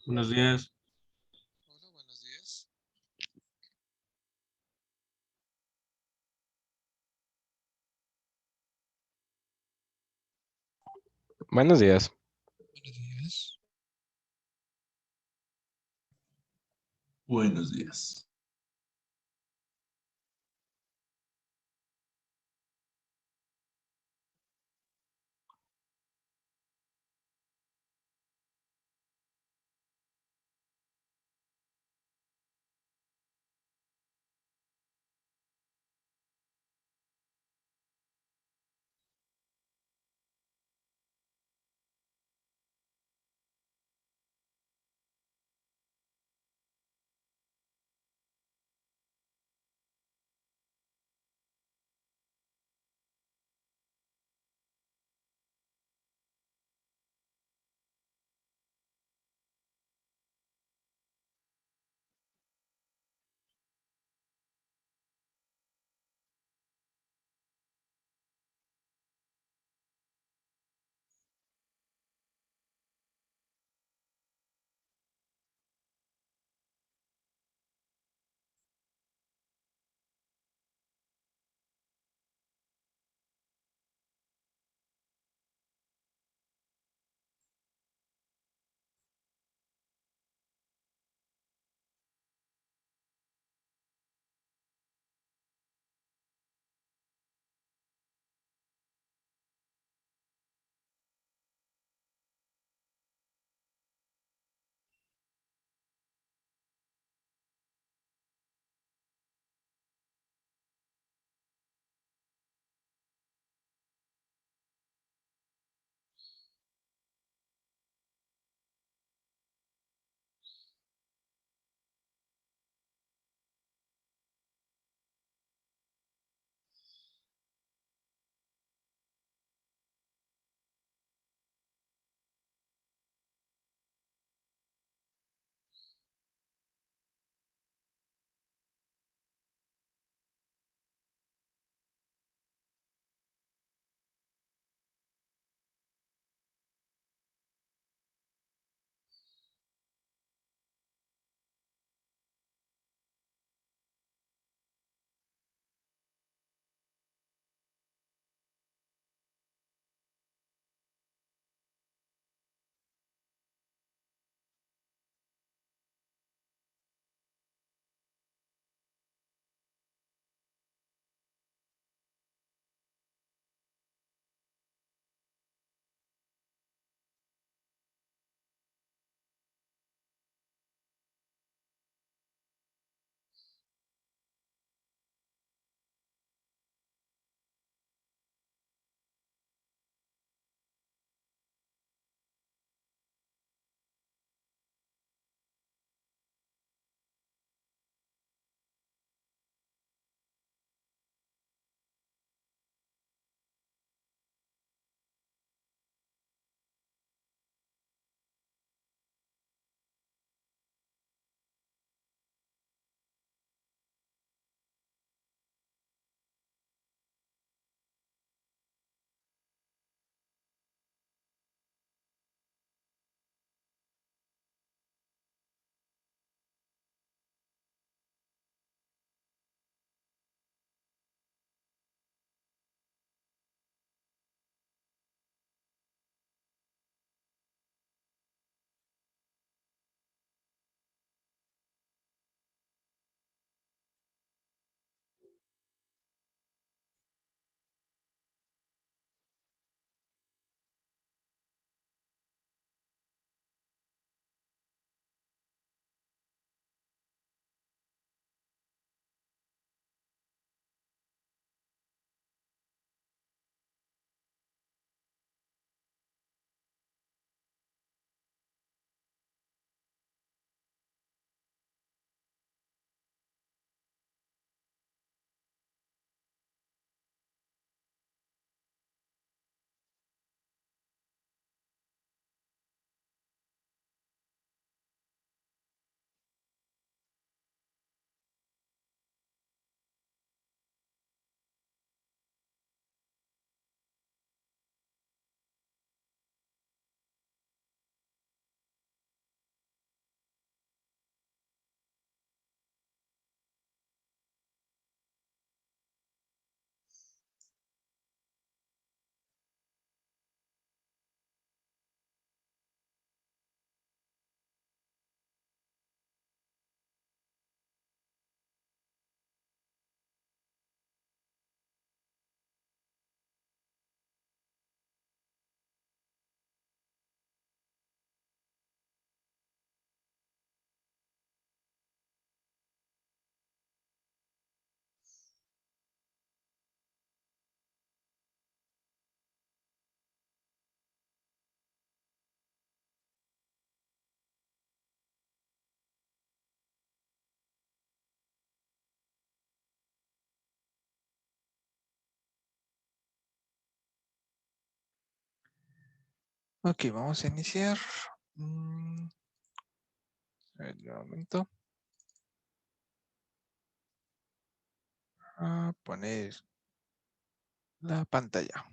Buenos días. Hola, buenos días. Buenos días. Buenos días. Buenos días. Ok, vamos a iniciar. A ver, un momento. A poner la pantalla.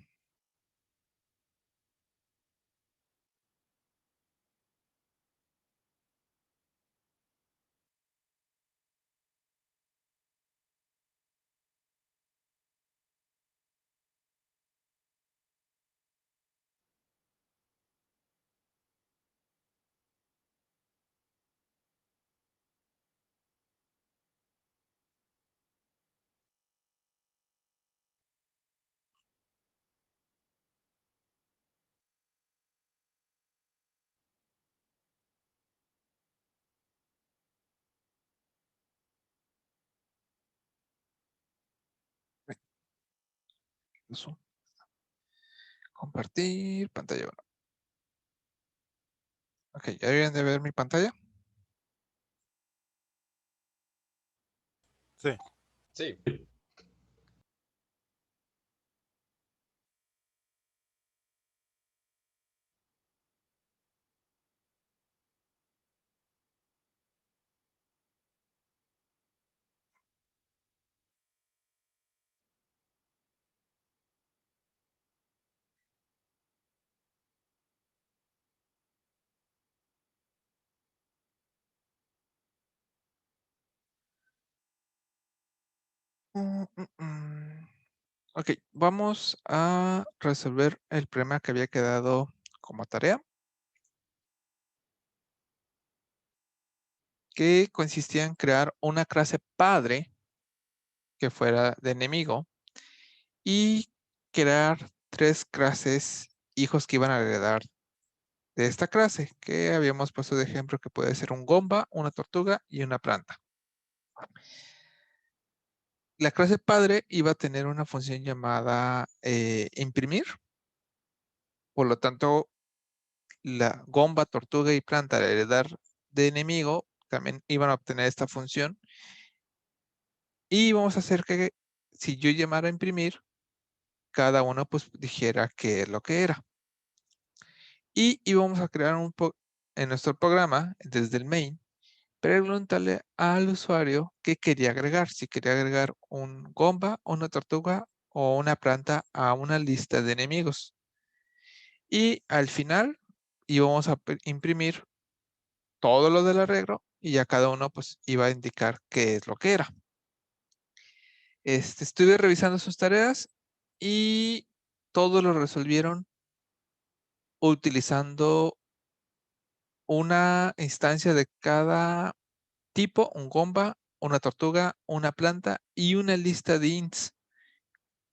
Eso. Compartir pantalla 1. Ok, ¿ya deben de ver mi pantalla? Sí. Sí. Ok, vamos a resolver el problema que había quedado como tarea, que consistía en crear una clase padre que fuera de enemigo y crear 3 clases hijos que iban a heredar de esta clase, que habíamos puesto de ejemplo que puede ser un gomba, una tortuga y una planta. La clase padre iba a tener una función llamada imprimir, por lo tanto, la gomba, tortuga y planta al heredar de enemigo también iban a obtener esta función. Y vamos a hacer que si yo llamara a imprimir, cada uno pues dijera qué es lo que era. Y íbamos a crear en nuestro programa, desde el main, preguntarle al usuario qué quería agregar. Si quería agregar un gomba, una tortuga o una planta a una lista de enemigos. Y al final íbamos a imprimir todo lo del arreglo y ya cada uno pues iba a indicar qué es lo que era. Estuve revisando sus tareas y todos lo resolvieron utilizando una instancia de cada tipo, un gomba, una tortuga, una planta y una lista de ints.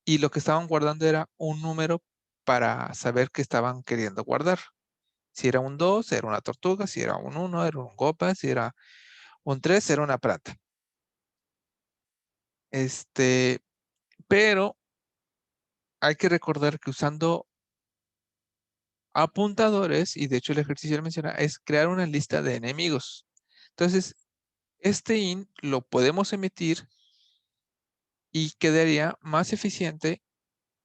Y lo que estaban guardando era un número para saber qué estaban queriendo guardar. Si era un 2, era una tortuga, si era un 1, era un gomba, si era un 3, era una planta. Pero hay que recordar que usando apuntadores, y de hecho el ejercicio lo menciona, es crear una lista de enemigos. Entonces, este int lo podemos emitir y quedaría más eficiente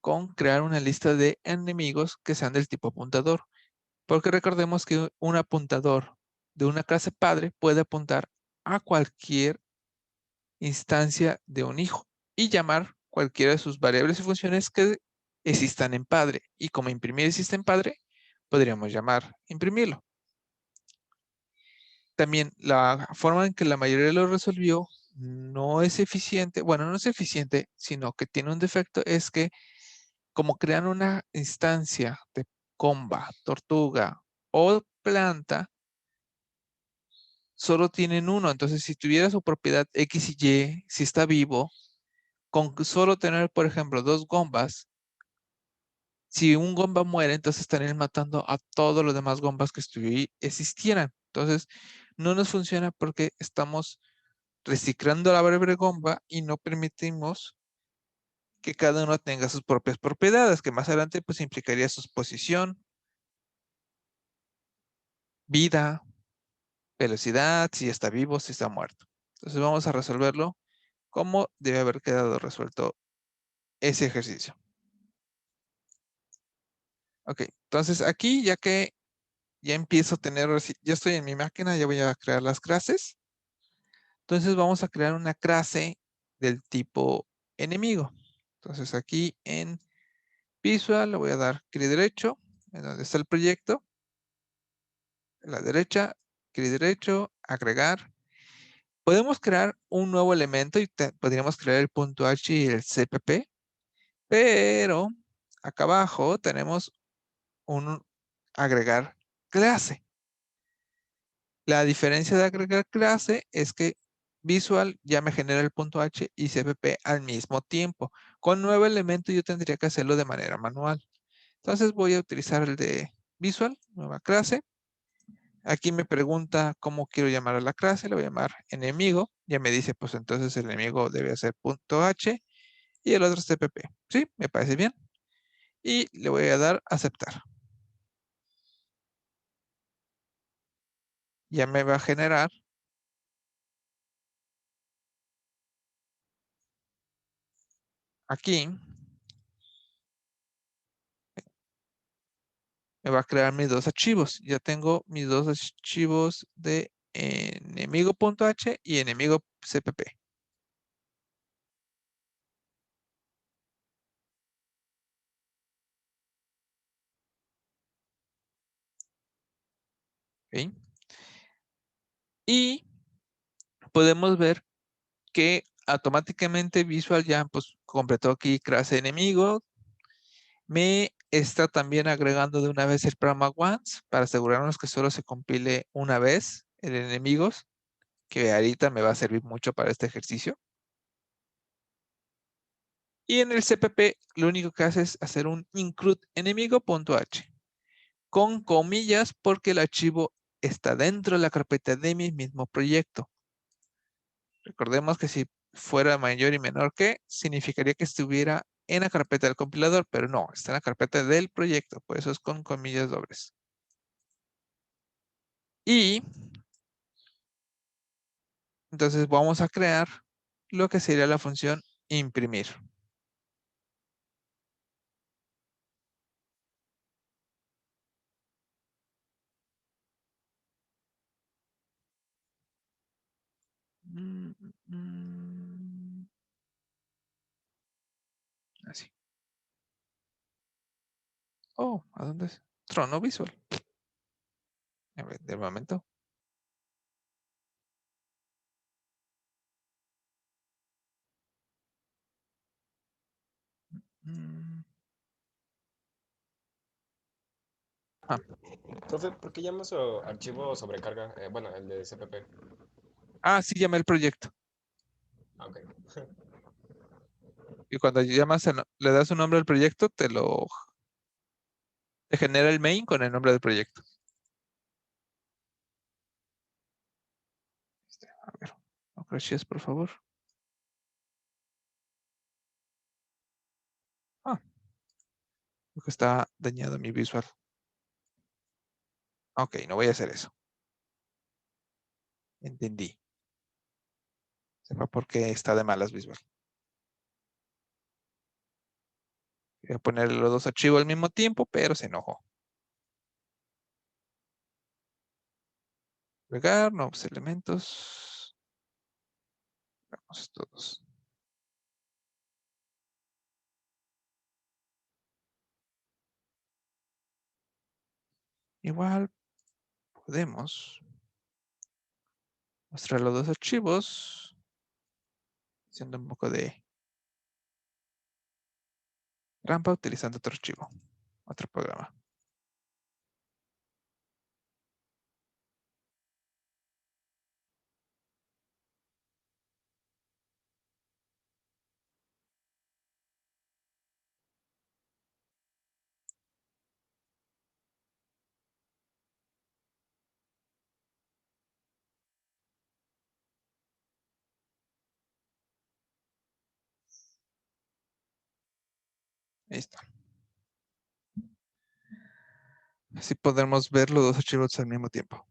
con crear una lista de enemigos que sean del tipo apuntador. Porque recordemos que un apuntador de una clase padre puede apuntar a cualquier instancia de un hijo y llamar cualquiera de sus variables y funciones que existan en padre. Y como imprimir existe en padre, podríamos llamar imprimirlo. También la forma en que la mayoría lo resolvió no es eficiente, bueno, no es eficiente, sino que tiene un defecto, es que como crean una instancia de comba, tortuga o planta, solo tienen uno. Entonces, si tuviera su propiedad X y Y, si está vivo, con solo tener, por ejemplo, 2 gombas, si un gomba muere, entonces estarían matando a todos los demás gombas que existieran. Entonces, no nos funciona porque estamos reciclando la variable gomba y no permitimos que cada uno tenga sus propias propiedades, que más adelante pues implicaría su posición, vida, velocidad, si está vivo, si está muerto. Entonces vamos a resolverlo como debe haber quedado resuelto ese ejercicio. Ok, entonces aquí ya que ya empiezo a tener, ya estoy en mi máquina, ya voy a crear las clases. Entonces vamos a crear una clase del tipo enemigo. Entonces aquí en Visual le voy a dar clic derecho, en donde está el proyecto, a la derecha, clic derecho, agregar. Podemos crear un nuevo elemento y podríamos crear el punto H y el CPP, pero acá abajo tenemos un agregar clase. La diferencia de agregar clase es que Visual ya me genera el punto H y CPP al mismo tiempo. Con nuevo elemento yo tendría que hacerlo de manera manual. Entonces voy a utilizar el de Visual, nueva clase. Aquí me pregunta cómo quiero llamar a la clase. Le voy a llamar enemigo. Ya me dice, pues entonces el enemigo debe ser punto H y el otro es CPP. Sí, me parece bien. Y le voy a dar aceptar. Ya me va a generar aquí, me va a crear mis dos archivos. Ya tengo mis dos archivos de enemigo.h y enemigo cpp. ¿Ok? Y podemos ver que automáticamente Visual ya pues, completó aquí clase enemigo. Me está también agregando de una vez el programa once para asegurarnos que solo se compile una vez el enemigos, que ahorita me va a servir mucho para este ejercicio. Y en el CPP lo único que hace es hacer un include enemigo.h con comillas porque el archivo está dentro de la carpeta de mi mismo proyecto. Recordemos que si fuera mayor y menor que, significaría que estuviera en la carpeta del compilador, pero no, está en la carpeta del proyecto, por eso es con comillas dobles. Y entonces vamos a crear lo que sería la función imprimir. Así. Oh, ¿a dónde es? Trono Visual. A ver, de momento. Ah, Profe, ¿por qué llama su archivo sobrecarga? Bueno, el de CPP. sí, llamé el proyecto. Ah, ok. Y cuando llamas, le das un nombre al proyecto, te genera el main con el nombre del proyecto. A ver, no crashes, por favor. Ah, creo que está dañado mi visual. Ok, no voy a hacer eso. Entendí. Sepa por qué está de malas visual. Voy a poner los dos archivos al mismo tiempo, pero se enojó. Agregar, nuevos elementos. Vamos todos. Igual podemos mostrar los dos archivos haciendo un poco de trampa utilizando otro archivo, otro programa. Ahí está. Así podemos ver los dos archivos al mismo tiempo.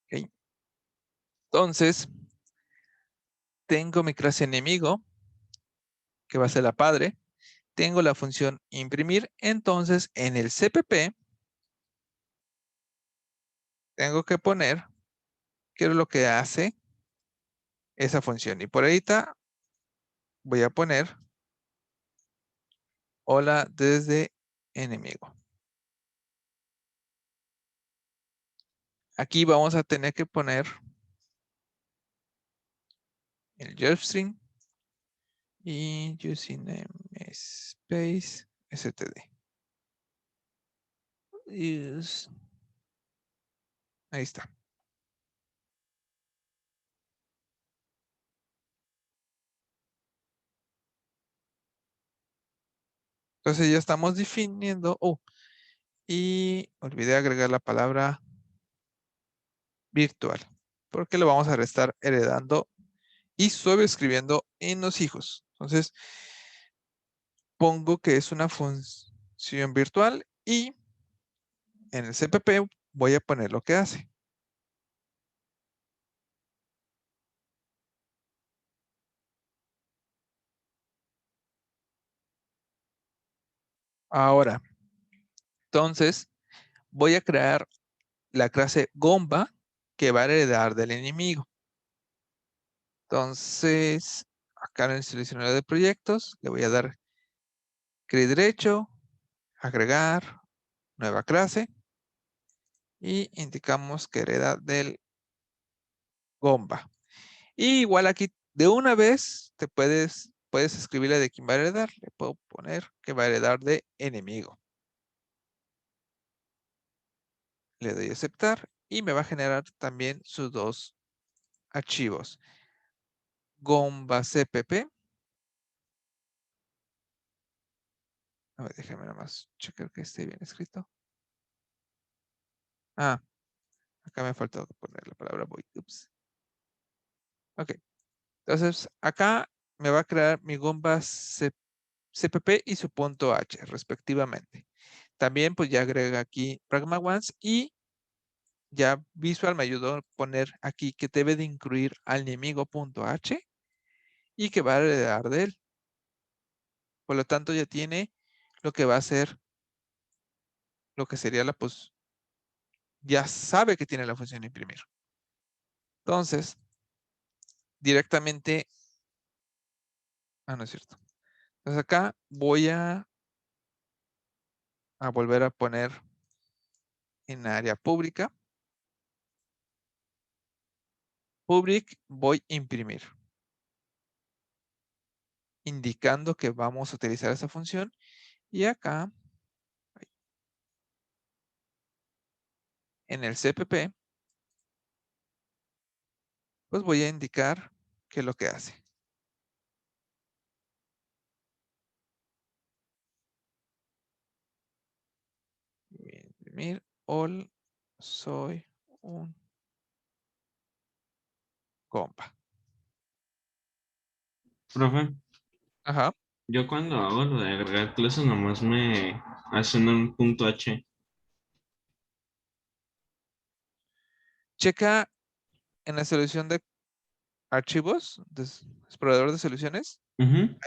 ¿Okay? Entonces, tengo mi clase enemigo, que va a ser la padre. tengo la función imprimir, entonces en el CPP tengo que poner qué es lo que hace esa función. Y por ahorita voy a poner hola desde enemigo. Aquí vamos a tener que poner el JavaScript y using namespace std. Use. Ahí está. Entonces ya estamos definiendo. Y olvidé agregar la palabra virtual, porque lo vamos a estar heredando y sobreescribiendo en los hijos. Entonces, pongo que es una función virtual y en el CPP voy a poner lo que hace. Ahora, entonces, voy a crear la clase Gomba que va a heredar del enemigo. Entonces, acá en el seleccionador de proyectos, le voy a dar clic derecho, agregar, nueva clase, y indicamos que hereda del Gomba. Y igual aquí, de una vez, puedes escribirle de quién va a heredar. Le puedo poner que va a heredar de enemigo. Le doy a aceptar y me va a generar también sus dos archivos. Gomba CPP. A ver, déjame nada más checar que esté bien escrito. Ah, acá me faltó poner la palabra void. Ups. Ok. Entonces, acá me va a crear mi Gomba CPP y su punto H, respectivamente. También, pues ya agrega aquí Pragma Once y ya Visual me ayudó a poner aquí que debe de incluir al enemigo.h y que va a heredar de él. Por lo tanto, ya tiene lo que va a ser, lo que sería pues, ya sabe que tiene la función imprimir. Entonces, directamente, no es cierto. Entonces acá voy a volver a poner en área pública. Public voy a imprimir. Indicando que vamos a utilizar esa función. Y acá, en el CPP, pues voy a indicar qué es lo que hace. Voy a imprimir all soy un compa. Profe, Ajá. yo cuando hago lo de agregar clases nomás me hacen un punto H. Checa en la solución de archivos, explorador de soluciones. Ujú.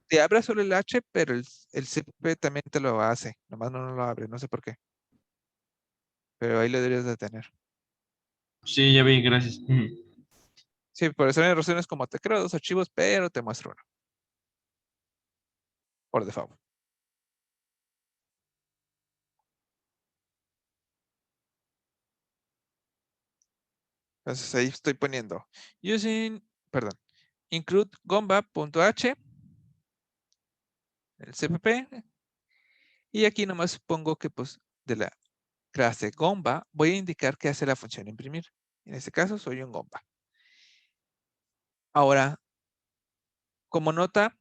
Te abre solo el H, pero el CPP también te lo hace. Nomás no lo abre, no sé por qué. Pero ahí lo deberías de tener. Sí, ya vi, gracias. Ujú. Sí, por eso hay razones como te creo dos archivos, pero te muestro uno. Por default. Entonces ahí estoy poniendo include gomba.h, el CPP, y aquí nomás pongo que pues de la clase Gomba voy a indicar que hace la función imprimir. En este caso soy un Gomba. Ahora, como nota,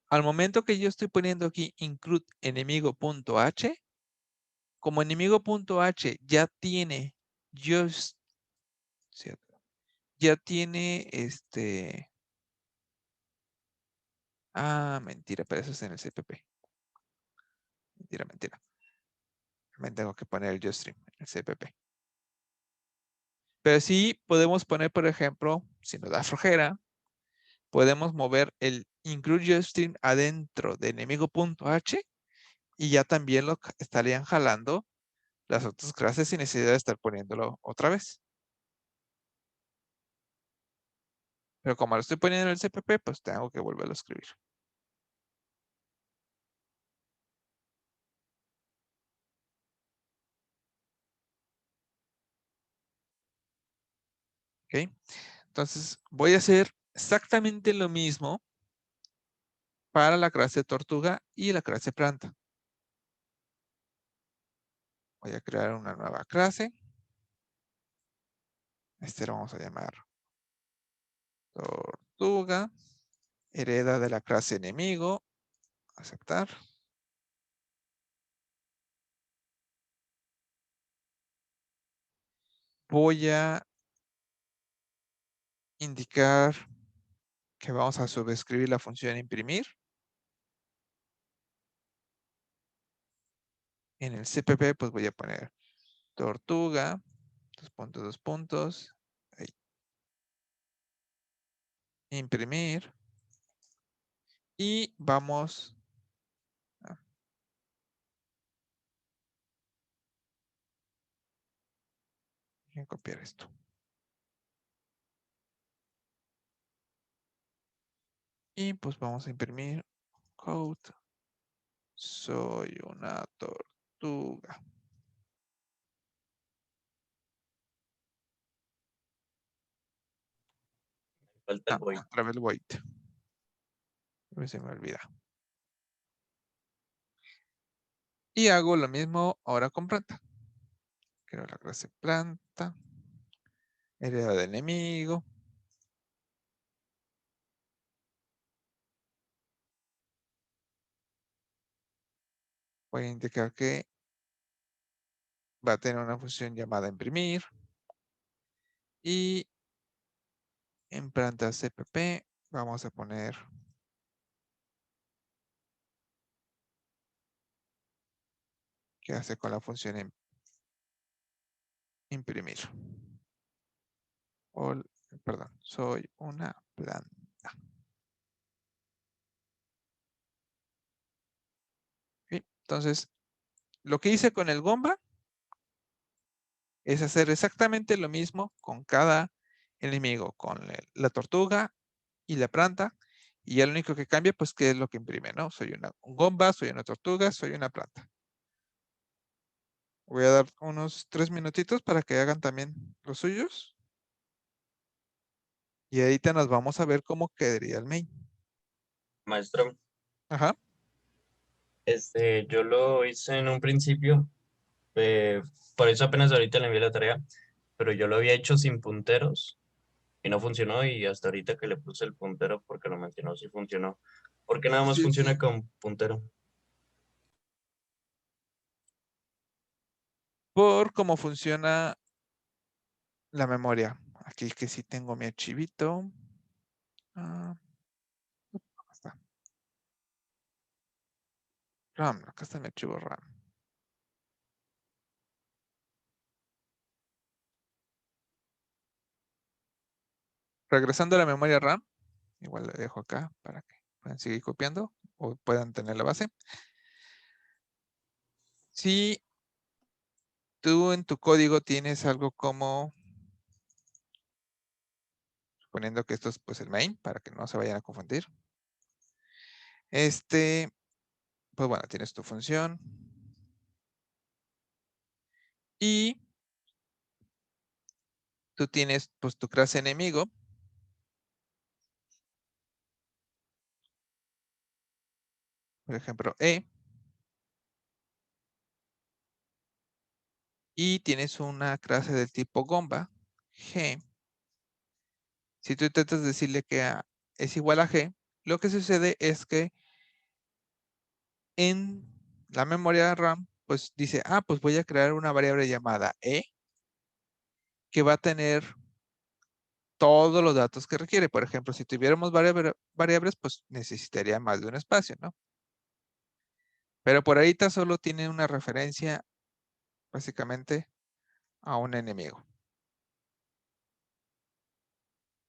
al momento que yo estoy poniendo aquí include enemigo.h, como enemigo.h ya tiene ya tiene mentira, pero eso es en el CPP. Mentira. Me tengo que poner el JustStream en el CPP. Pero sí podemos poner, por ejemplo, si nos da flojera, podemos mover el include string adentro de enemigo.h y ya también lo estarían jalando las otras clases sin necesidad de estar poniéndolo otra vez. Pero como lo estoy poniendo en el CPP, pues tengo que volverlo a escribir. ¿Ok? Entonces voy a hacer exactamente lo mismo para la clase tortuga y la clase planta. Voy a crear una nueva clase. Este lo vamos a llamar tortuga. Hereda de la clase enemigo. Aceptar. Voy a indicar que vamos a subescribir la función imprimir. En el CPP pues voy a poner tortuga, dos puntos, ahí. Imprimir. Y vamos a copiar esto. Y pues vamos a imprimir code. Soy una tortuga. Falta el void. Otra vez void. Se me olvida. Y hago lo mismo ahora con planta. Creo la clase planta. Hereda de enemigo. Voy a indicar que va a tener una función llamada imprimir. Y en planta CPP vamos a poner qué hace con la función imprimir. Perdón, soy una planta. ¿Sí? Entonces, lo que hice con el Gomba es hacer exactamente lo mismo con cada enemigo, con la tortuga y la planta. Y ya lo único que cambia, pues, ¿qué es lo que imprime? ¿No? Soy un Gomba, soy una tortuga, soy una planta. Voy a dar unos 3 minutitos para que hagan también los suyos. Y ahorita nos vamos a ver cómo quedaría el main. Maestro, Ajá. yo lo hice en un principio, por eso apenas ahorita le envié la tarea, pero yo lo había hecho sin punteros y no funcionó y hasta ahorita que le puse el puntero porque lo mencionó sí funcionó. ¿Por qué nada más Sí, funciona sí. con puntero? Por cómo funciona la memoria. Aquí que sí tengo mi archivito. Acá está. RAM, acá está mi archivo RAM. Regresando a la memoria RAM, igual le dejo acá para que puedan seguir copiando o puedan tener la base. Si tú en tu código tienes algo como, suponiendo que esto es pues el main, para que no se vayan a confundir. Pues bueno, tienes tu función. Y tú tienes pues tu clase enemigo. Por ejemplo, E. Y tienes una clase del tipo Gomba, G. Si tú intentas decirle que A es igual a G, lo que sucede es que en la memoria RAM, pues dice, pues voy a crear una variable llamada E, que va a tener todos los datos que requiere. Por ejemplo, si tuviéramos variables, pues necesitaría más de un espacio, ¿no? Pero por ahorita solo tiene una referencia, básicamente, a un enemigo.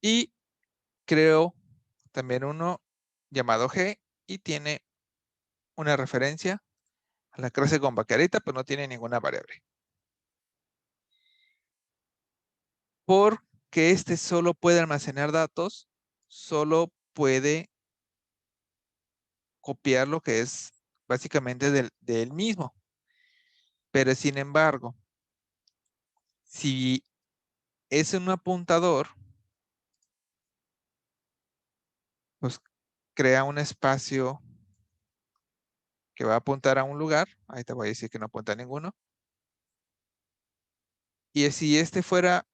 Y creo también uno llamado G y tiene una referencia a la clase Gomba, que ahorita pues no tiene ninguna variable. Porque este solo puede almacenar datos, solo puede copiar lo que es básicamente de él mismo. Pero sin embargo, si es un apuntador, pues crea un espacio que va a apuntar a un lugar. Ahí te voy a decir que no apunta a ninguno. Y si este fuera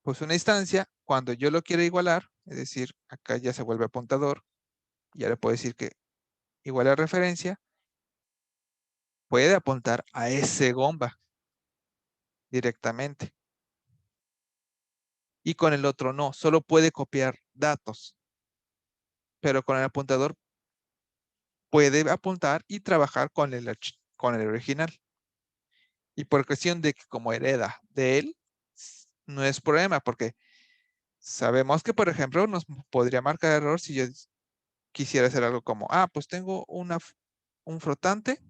pues una instancia, cuando yo lo quiera igualar, es decir, acá ya se vuelve apuntador, ya le puedo decir que igual a referencia, puede apuntar a ese Gomba directamente. Y con el otro no, solo puede copiar datos. Pero con el apuntador puede apuntar y trabajar con el original. Y por cuestión de que como hereda de él, no es problema, porque sabemos que, por ejemplo, nos podría marcar error si yo quisiera hacer algo como, pues tengo un flotante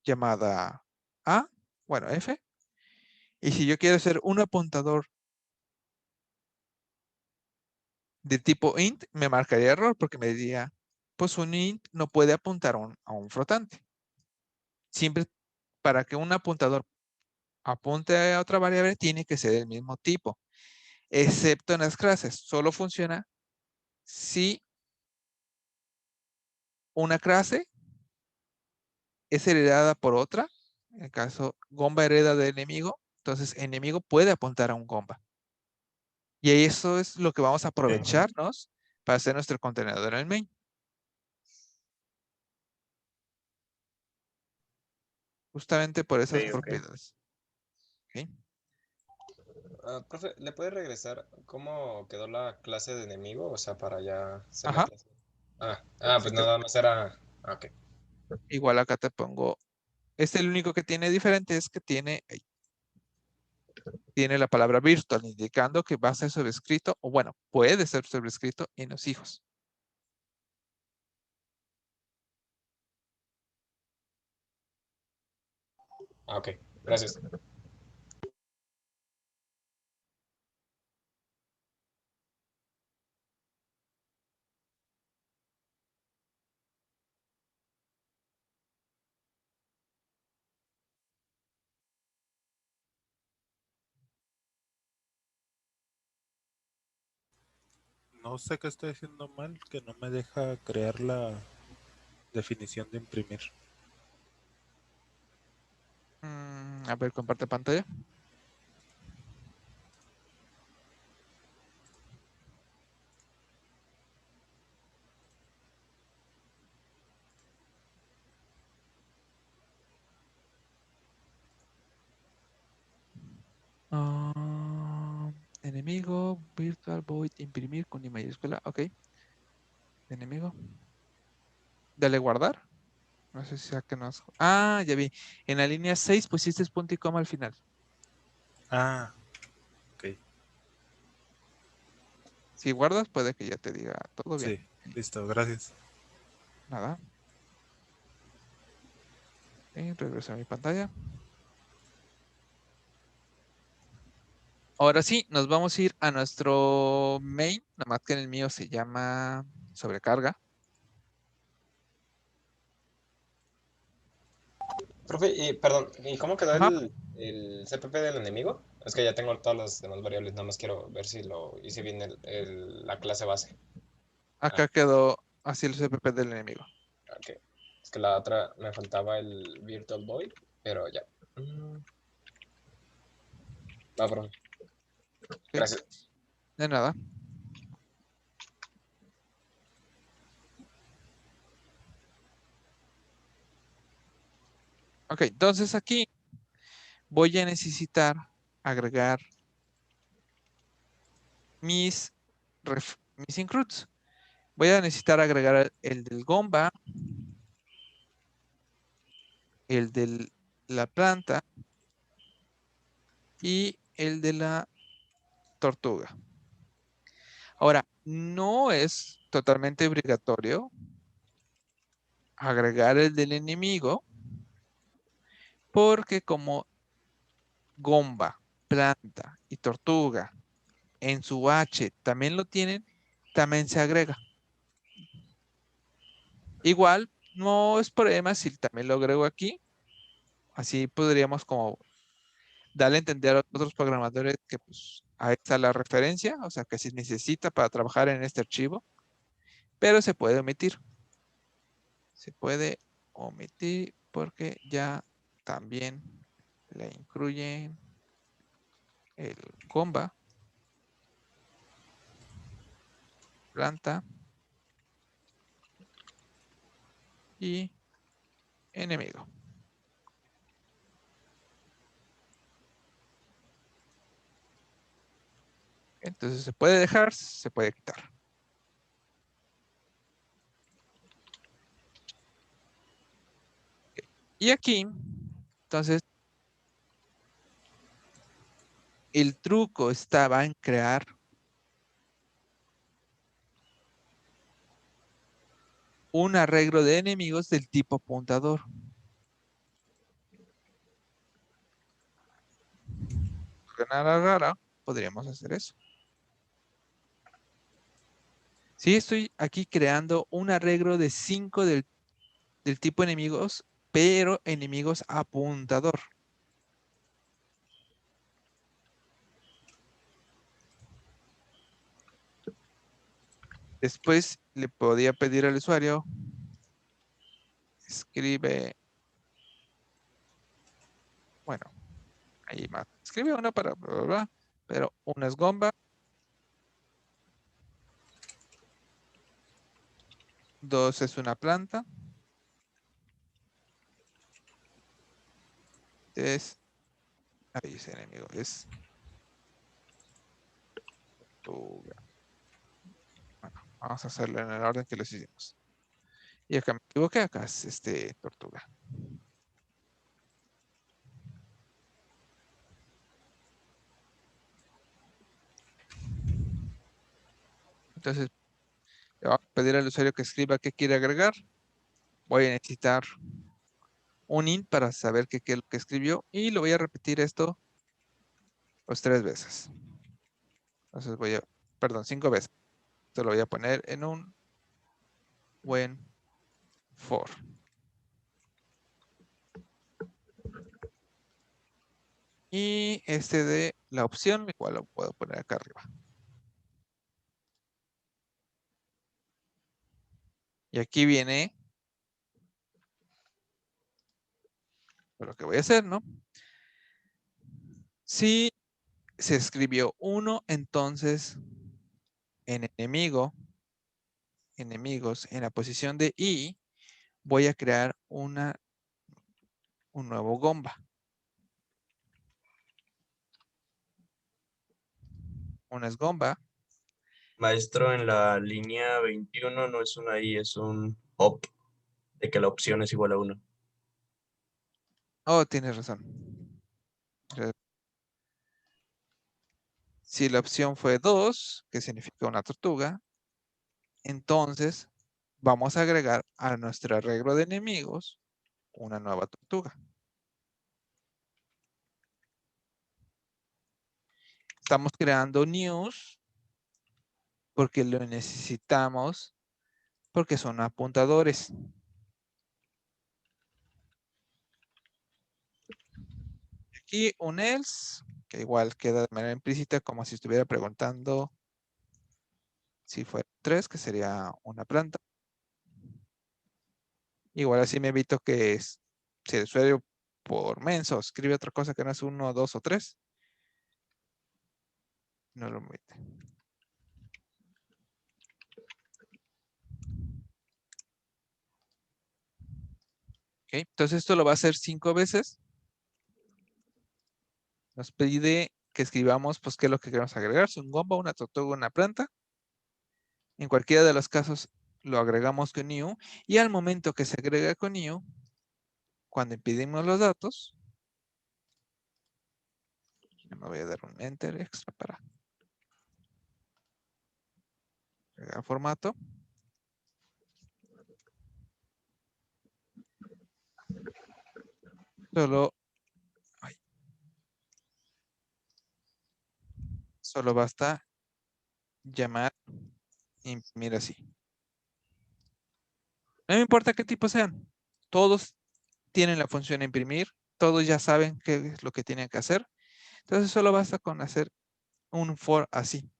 llamada A, bueno, F, y si yo quiero hacer un apuntador de tipo int, me marcaría error porque me diría, pues un int no puede apuntar a un flotante. Siempre para que un apuntador apunte a otra variable tiene que ser del mismo tipo, excepto en las clases. Solo funciona si una clase es heredada por otra. En el caso, Gomba hereda del enemigo, entonces enemigo puede apuntar a un Gomba. Y eso es lo que vamos a aprovecharnos para hacer nuestro contenedor en el main. Justamente por esas Ok, ok. propiedades. ¿Okay? Profe, ¿le puede regresar cómo quedó la clase de enemigo? O sea, para ya hacer la Ajá. clase. Sí, Pues nada más era. Ok. igual acá te pongo. El único que tiene diferente es que tiene la palabra virtual, indicando que va a ser sobrescrito, o bueno, puede ser sobrescrito en los hijos. Ok, gracias. No sé qué estoy haciendo mal, que no me deja crear la definición de imprimir. A ver, comparte pantalla. Enemigo, virtual void, imprimir con I mayúscula. Ok. Enemigo. Dale guardar. No sé si sea que nos. Ya vi. En la línea 6 pusiste punto y coma al final. Ah, ok. Si guardas, puede que ya te diga todo bien. Sí, listo, gracias. Nada. Regreso a mi pantalla. Ahora sí, nos vamos a ir a nuestro main, nada más que en el mío se llama sobrecarga. Profe, perdón, ¿y cómo quedó Ajá. el CPP del enemigo? Es que ya tengo todas las demás variables, nada más quiero ver si lo hice bien la clase base. Acá quedó así el CPP del enemigo. Ok. Es que la otra me faltaba el Virtual Void, pero ya. Mm, Va, profe. ¿Ok? Gracias. De nada. Ok, entonces aquí voy a necesitar agregar mis includes. Voy a necesitar agregar el del Gomba, el de la planta y el de la tortuga. Ahora, no es totalmente obligatorio agregar el del enemigo, porque como gomba, planta y tortuga en su H también lo tienen, también se agrega. Igual, no es problema si también lo agrego aquí. Así podríamos como darle a entender a otros programadores que pues ahí está la referencia, o sea que se necesita para trabajar en este archivo, pero se puede omitir. Se puede omitir porque ya también le incluyen el comba, planta y enemigo. Entonces se puede dejar, se puede quitar. Y aquí, entonces, el truco estaba en crear un arreglo de enemigos del tipo apuntador. De nada rara, podríamos hacer eso. Sí, estoy aquí creando un arreglo de 5 del tipo enemigos, pero enemigos apuntador. Después le podía pedir al usuario, escribe, bueno, ahí más, escribe una para bla, bla, bla, pero una es gomba, 2 es una planta, 3, ahí dice enemigo, es tortuga. Bueno, vamos a hacerlo en el orden que los hicimos. Y acá me equivoqué, acá es tortuga. Entonces, le voy a pedir al usuario que escriba qué quiere agregar. Voy a necesitar un int para saber qué es lo que escribió y lo voy a repetir esto pues 3 veces. Entonces voy a, perdón, 5 veces. Esto lo voy a poner en un when for. Y de la opción, igual lo puedo poner acá arriba. Y aquí viene lo que voy a hacer, ¿no? Si se escribió 1, entonces en enemigos, en la posición de I, voy a crear un nuevo gomba. Una es gomba. Maestro, en la línea 21 no es una I, es un op, de que la opción es igual a 1. Oh, tienes razón. Si la opción fue 2, que significa una tortuga, entonces vamos a agregar a nuestro arreglo de enemigos una nueva tortuga. Estamos creando news porque lo necesitamos, porque son apuntadores. Aquí un else, que igual queda de manera implícita como si estuviera preguntando si fuera 3, que sería una planta. Igual así me evito que si el usuario por menso escribe otra cosa que no es 1, 2 o 3, no lo omite. Okay, entonces esto lo va a hacer 5 veces. Nos pide que escribamos pues qué es lo que queremos agregar, si un gomba, una tortuga, una planta. En cualquiera de los casos lo agregamos con new y al momento que se agrega con new, cuando imprimimos los datos, me voy a dar un enter extra para Agregar formato. Solo basta llamar imprimir así. No me importa qué tipo sean. Todos tienen la función imprimir. Todos ya saben qué es lo que tienen que hacer. Entonces solo basta con hacer un for así.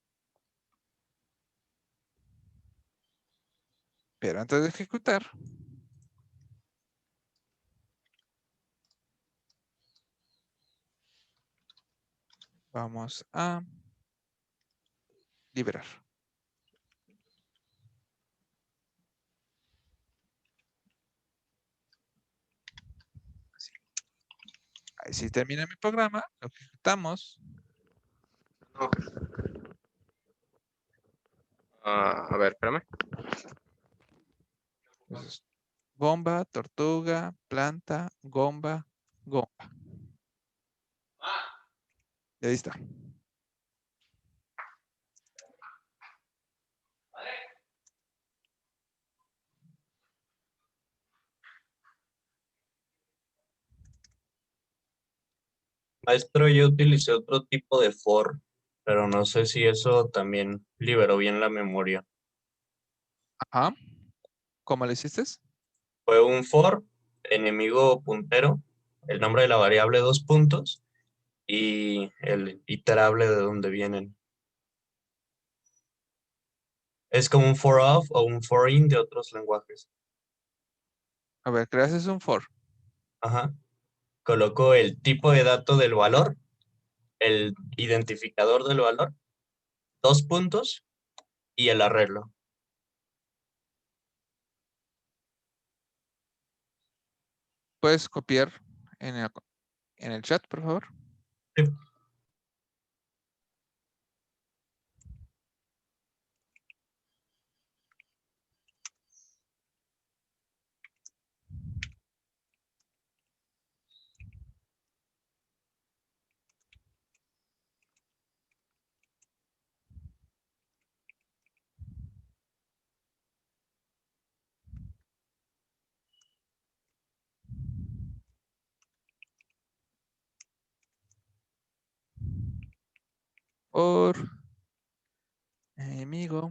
Pero antes de ejecutar, vamos a liberar. Así. Ahí sí termina mi programa, lo ejecutamos. Ok. A ver, espérame. Entonces, bomba, tortuga, planta, gomba, gomba. Y ahí está. Maestro, yo utilicé otro tipo de for, pero no sé si eso también liberó bien la memoria. Ajá. ¿Cómo lo hiciste? Fue un for, enemigo puntero, el nombre de la variable 2 puntos y el iterable de donde vienen. Es como un for of o un for in de otros lenguajes. A ver, creas un for. Ajá. Coloco el tipo de dato del valor, el identificador del valor, 2 puntos y el arreglo. Puedes copiar en el chat, por favor. Sí. Por enemigo.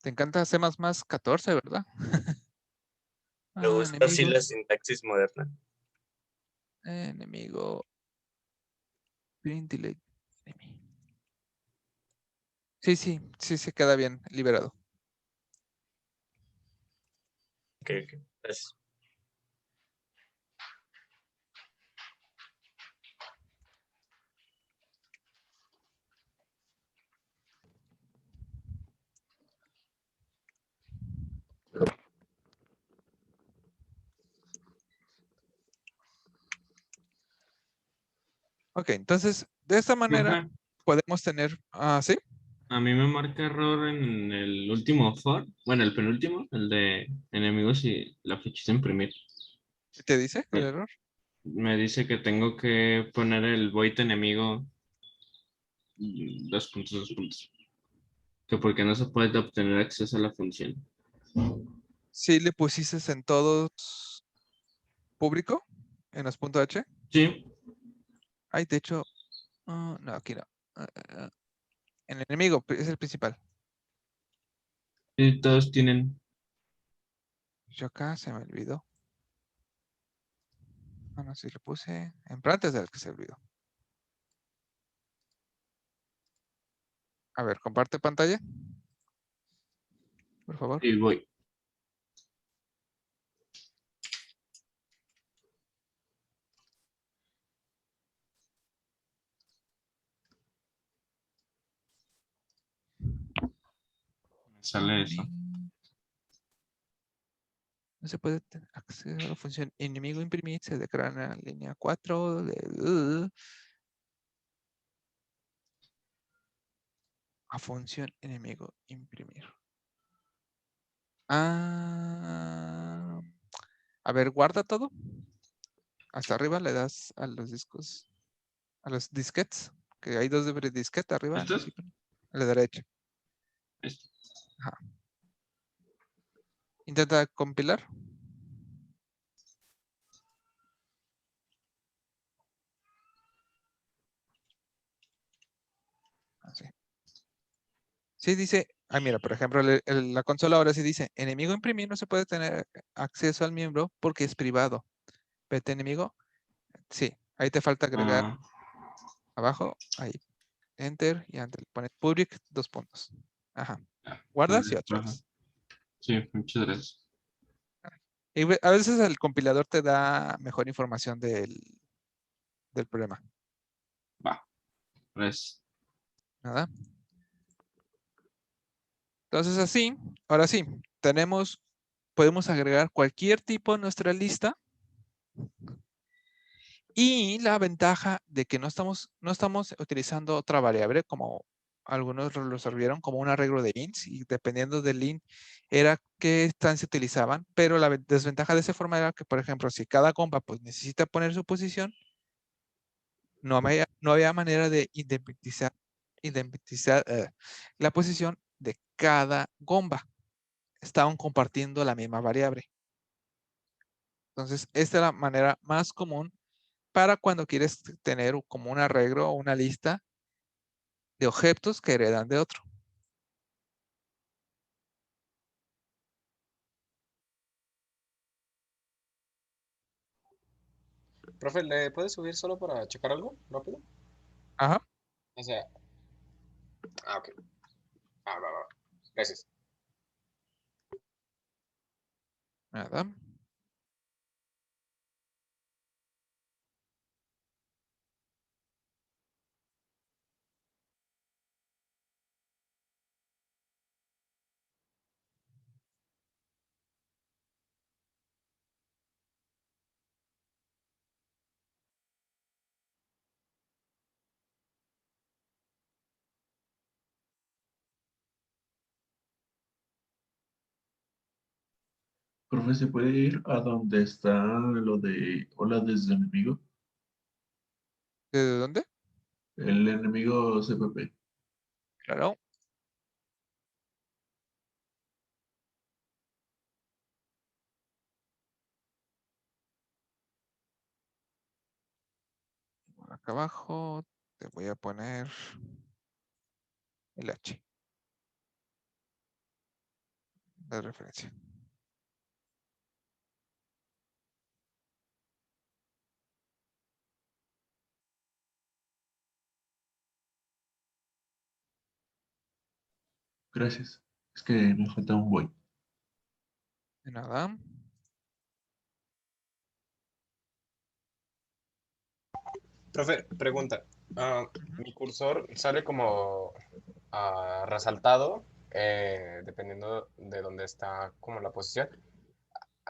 Te encanta C++ 14, ¿verdad? Me gusta así la Enemigos. sintaxis moderna. Enemigo. Print delete enemy. Sí, sí se queda bien liberado. Ok. Gracias. Ok, entonces, de esta manera Profe, podemos tener, ¿sí? a mí me marca error en el último for, bueno, el penúltimo, el de enemigos y la flechita imprimir. ¿Qué te dice el Me, error? me dice que tengo que poner el void enemigo 2 puntos. Que porque no se puede obtener acceso a la función. Sí le pusiste en todos público, en los .h. Sí, Ay, de hecho, no, aquí no. En el enemigo, es el principal. y todos tienen. Yo acá se me olvidó. No, sí lo puse en plantas del que se olvidó. A ver, comparte pantalla. Por favor. Y voy. Me sale eso. No se puede acceder a la función enemigo imprimir. Se declara en la línea 4 de a función enemigo imprimir. A ver, guarda todo. Hasta arriba le das a los discos, a los disquetes, que hay dos de disquete arriba. ¿Estos? A la derecha. Esto. Ajá. Intenta compilar. Así. Sí dice, mira, por ejemplo, la consola ahora sí dice, enemigo imprimir no se puede tener acceso al miembro porque es privado. Vete enemigo. Sí, ahí te falta agregar Ah, abajo, ahí, enter y enter. Pones public, 2 puntos. Ajá. ya, Guardas y muy otra bien. Ajá. vez. Sí, muchas gracias. Y a veces el compilador te da mejor información del problema. Va, gracias. Nada. Entonces así, ahora sí, podemos agregar cualquier tipo a nuestra lista. Y la ventaja de que no estamos utilizando otra variable, como algunos lo resolvieron, como un arreglo de ints, y dependiendo del int era qué instancia utilizaban, pero la desventaja de esa forma era que, por ejemplo, si cada compa pues, necesita poner su posición, no había manera de identificar la posición de cada gomba. Estaban compartiendo la misma variable. Entonces, esta es la manera más común para cuando quieres tener como un arreglo o una lista de objetos que heredan de otro. Profe, ¿le puedes subir solo para checar algo rápido? Ajá, O sea, ok. Va. Gracias. nada. Profe, ¿se puede ir a donde está lo de hola desde enemigo? ¿Desde dónde? El enemigo CPP. Claro. Por acá abajo te voy a poner el H de referencia. Gracias. Es que me falta un buen. De nada. Profe, pregunta. Ujú. Mi cursor sale como resaltado, dependiendo de dónde está como la posición.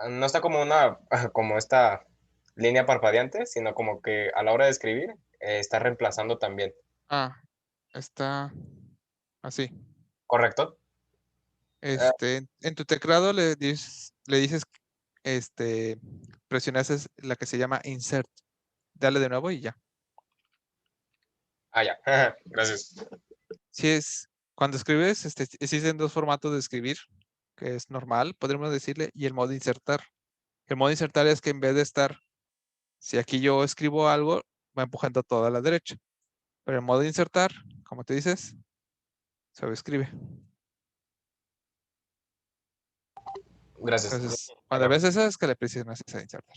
No está como como esta línea parpadeante, sino como que a la hora de escribir está reemplazando también. Está así. ¿Correcto? Eh, En tu teclado le dices, presionas la que se llama insert. Dale de nuevo y ya. ya. Gracias. Si es, cuando escribes, existen 2 formatos de escribir, que es normal, podríamos decirle, y el modo insertar. El modo insertar es que en vez de estar, si aquí yo escribo algo, va empujando todo a la derecha. Pero el modo insertar, como te dices, se escribe. Gracias. Entonces, Ya cuando me ves acordé. eso, es que le presionas esa de insertar.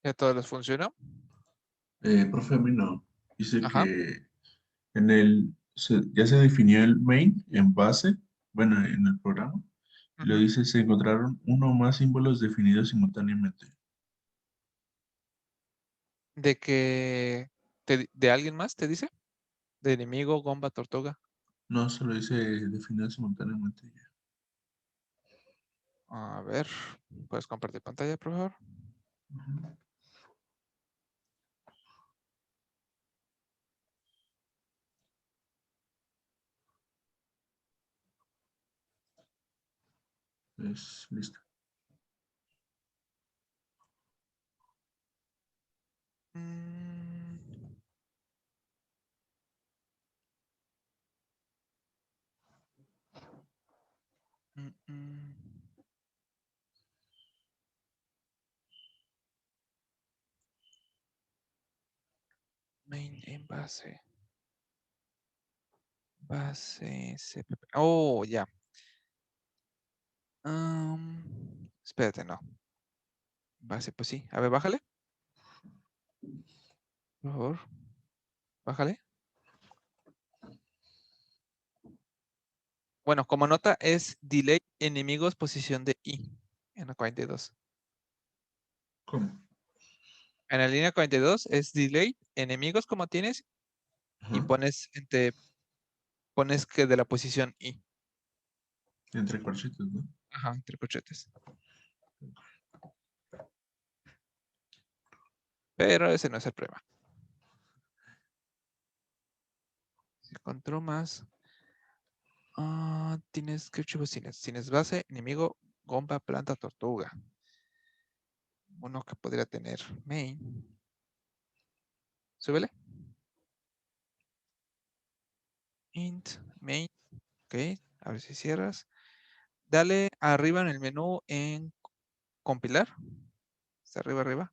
¿Ya todos les funcionó? Profe, a mí no. Dice Ajá. que ya se definió el main en base, bueno, en el programa. Y lo Ujú. dice, se encontraron uno o más símbolos definidos simultáneamente. ¿De que de alguien más te dice? ¿De enemigo, gomba, tortuga? No, solo dice definidos simultáneamente. A ver, ¿puedes compartir pantalla, por favor? Ujú. Pues, listo. Mm. Mm, mm. Main en base. Base CPP. Oh, ya. Espérate, no. Base, pues sí. A ver, bájale. Por favor. Bájale. Bueno, como nota es delay enemigos posición de I en la 42. ¿Cómo? En la línea 42 es delay enemigos como tienes y Ajá. pones que de la posición I. Entre corchetes, ¿no? Ajá, entre corchetes. Pero ese no es el problema. Si control más. Tienes que archivos tienes base, enemigo, gomba, planta, tortuga. Uno que podría tener main. Súbele. Int, main. Ok, a ver si cierras. Dale arriba en el menú en compilar. Está arriba.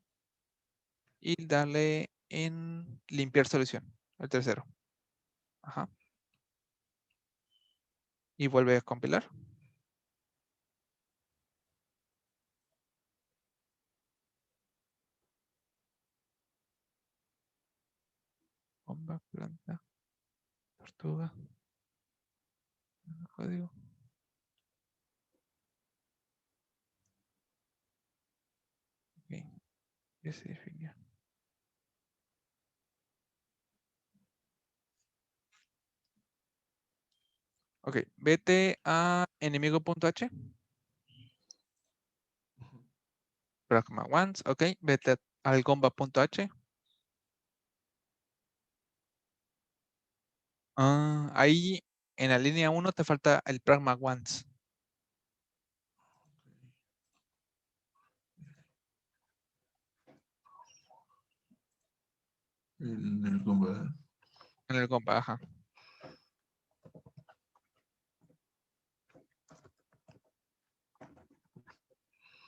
Y dale en limpiar solución. El tercero. Ajá. Y vuelve a compilar. Bomba, planta, tortuga. Código. Ok, ya se definió. Ok, vete a enemigo.h. Pragma once, ok, vete al gomba.h. Ahí en la línea 1 te falta el pragma once. En el comba. En el gomba, ajá.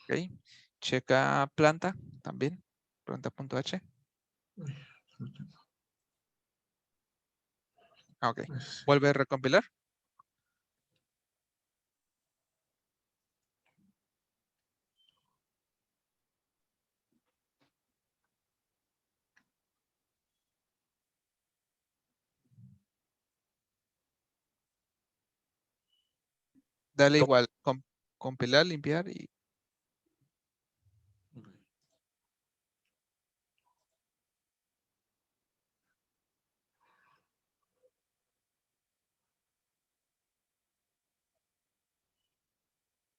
Ok, checa planta también, planta.h. Ok, Pues, vuelve a recompilar. Dale ¿Cómo? igual, compilar, limpiar y ok.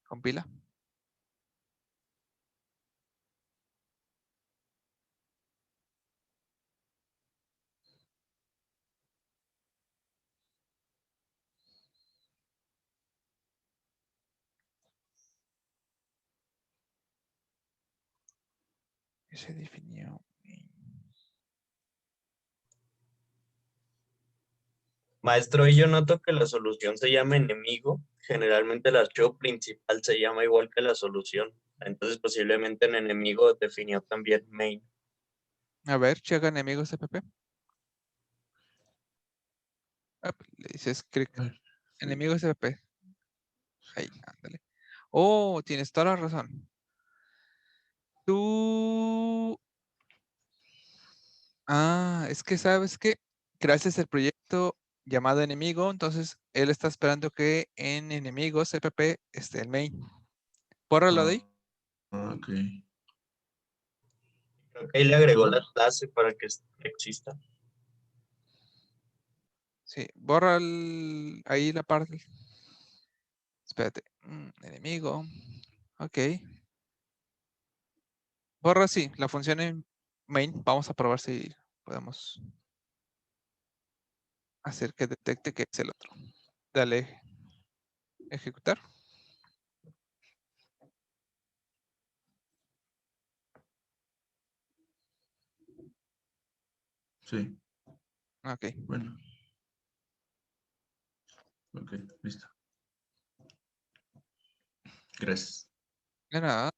compila. Y se definió. Maestro, y yo noto que la solución se llama enemigo. Generalmente el archivo principal se llama igual que la solución. Entonces posiblemente en enemigo definió también main. A ver, checa enemigos CPP. Le dices clic. A ver, sí. Enemigos CPP. Ahí, ándale. Oh, tienes toda la razón. Tú Es que sabes que creaste el proyecto llamado enemigo, entonces él está esperando que en enemigos cpp esté el main. Bórralo de ahí. Ok. Creo que ahí le agregó la clase para que exista. Sí, borra ahí la parte. Espérate. Enemigo. Ok. Borra, sí, la función en main. Vamos a probar si podemos hacer que detecte que es el otro. Dale. Ejecutar. Sí, Ok. bueno. Ok, listo. Gracias. De nada.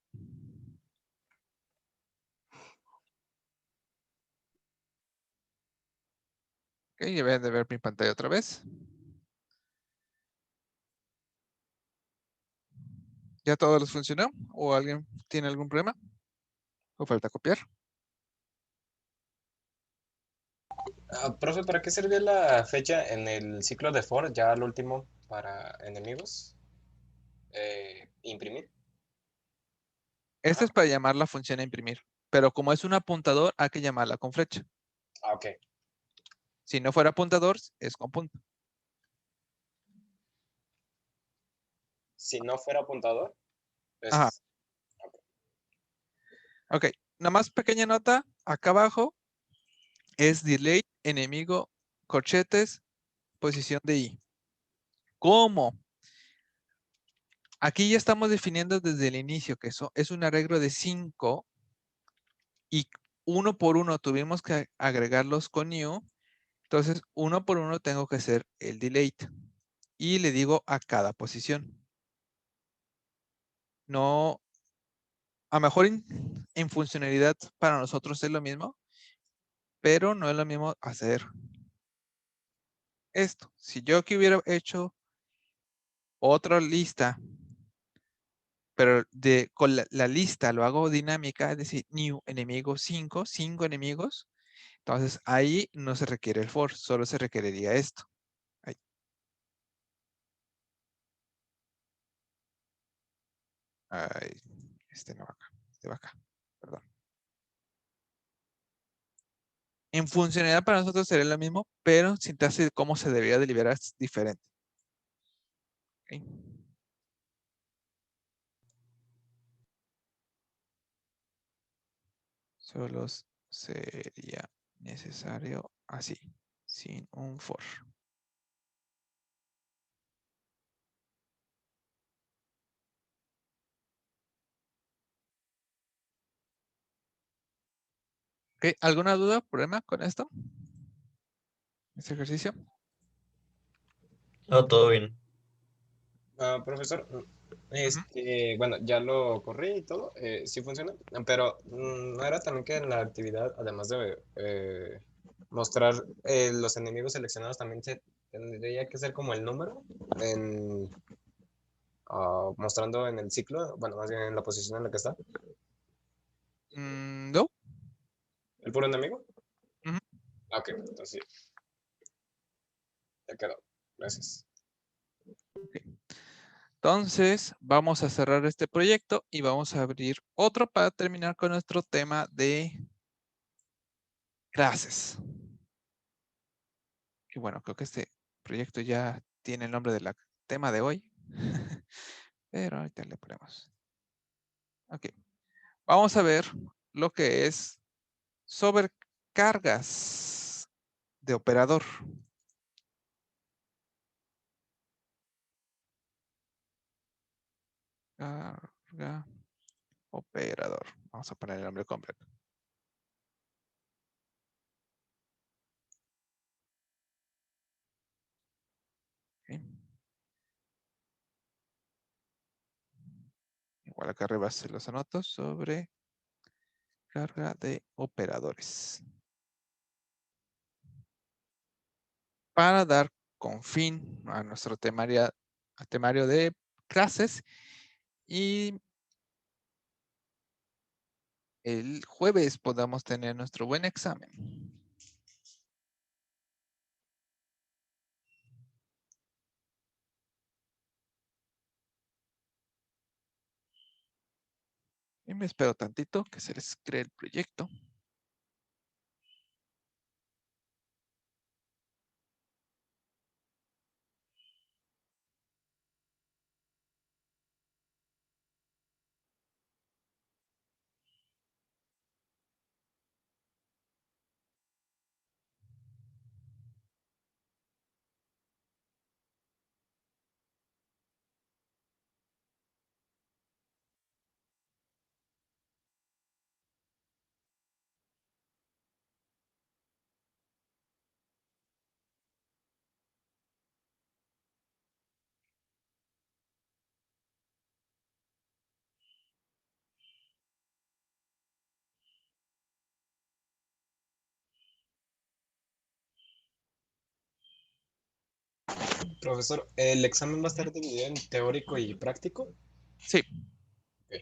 Ok, ya voy a ver mi pantalla otra vez. ¿Ya todo les funcionó? ¿O alguien tiene algún problema? ¿O falta copiar? Profe, ¿para qué sirve la fecha en el ciclo de for, ya al último, para enemigos? Imprimir. Esta es para llamar la función a imprimir. Pero como es un apuntador, hay que llamarla con flecha. Ok. Si no fuera apuntador, es con punto. Si no fuera apuntador, Ajá. es... Ok. Nada más pequeña nota. Acá abajo es delay, enemigo, corchetes, posición de I. ¿Cómo? Aquí ya estamos definiendo desde el inicio que eso es un arreglo de 5 y uno por uno tuvimos que agregarlos con new. Entonces, uno por uno tengo que hacer el delete y le digo a cada posición. No, a lo mejor en funcionalidad para nosotros es lo mismo, pero no es lo mismo hacer esto. Si yo aquí hubiera hecho otra lista, pero con la lista lo hago dinámica, es decir, new enemigo 5 enemigos, entonces ahí no se requiere el for, solo se requeriría esto. Ahí. Ay, este no va acá, este va acá, perdón. En funcionalidad para nosotros sería lo mismo, pero sintaxis de cómo se debería de liberar es diferente. ¿Okay? Solo sería necesario así, sin un for. ¿Okay? ¿Alguna duda, problema con esto? ¿Este ejercicio? No, todo bien. Profesor, bueno, ya lo corrí y todo, sí funciona, pero no era también que en la actividad, además de mostrar los enemigos seleccionados, también se tendría que ser como el número, mostrando en el ciclo, bueno, más bien en la posición en la que está, No. el puro enemigo. Ujú. Ok, entonces sí, ya quedó. Gracias. Ok. Entonces, vamos a cerrar este proyecto y vamos a abrir otro para terminar con nuestro tema de clases. Y bueno, creo que este proyecto ya tiene el nombre del tema de hoy. Pero ahorita le ponemos. Ok. Vamos a ver lo que es sobrecargas de operador. Carga operador. Vamos a poner el nombre completo. Okay. Igual acá arriba se los anoto sobre carga de operadores. Para dar con fin a nuestro temario de clases y el jueves podamos tener nuestro buen examen. Y me espero tantito que se les cree el proyecto. Profesor, ¿el examen va a estar dividido en teórico y práctico? Sí. Ok.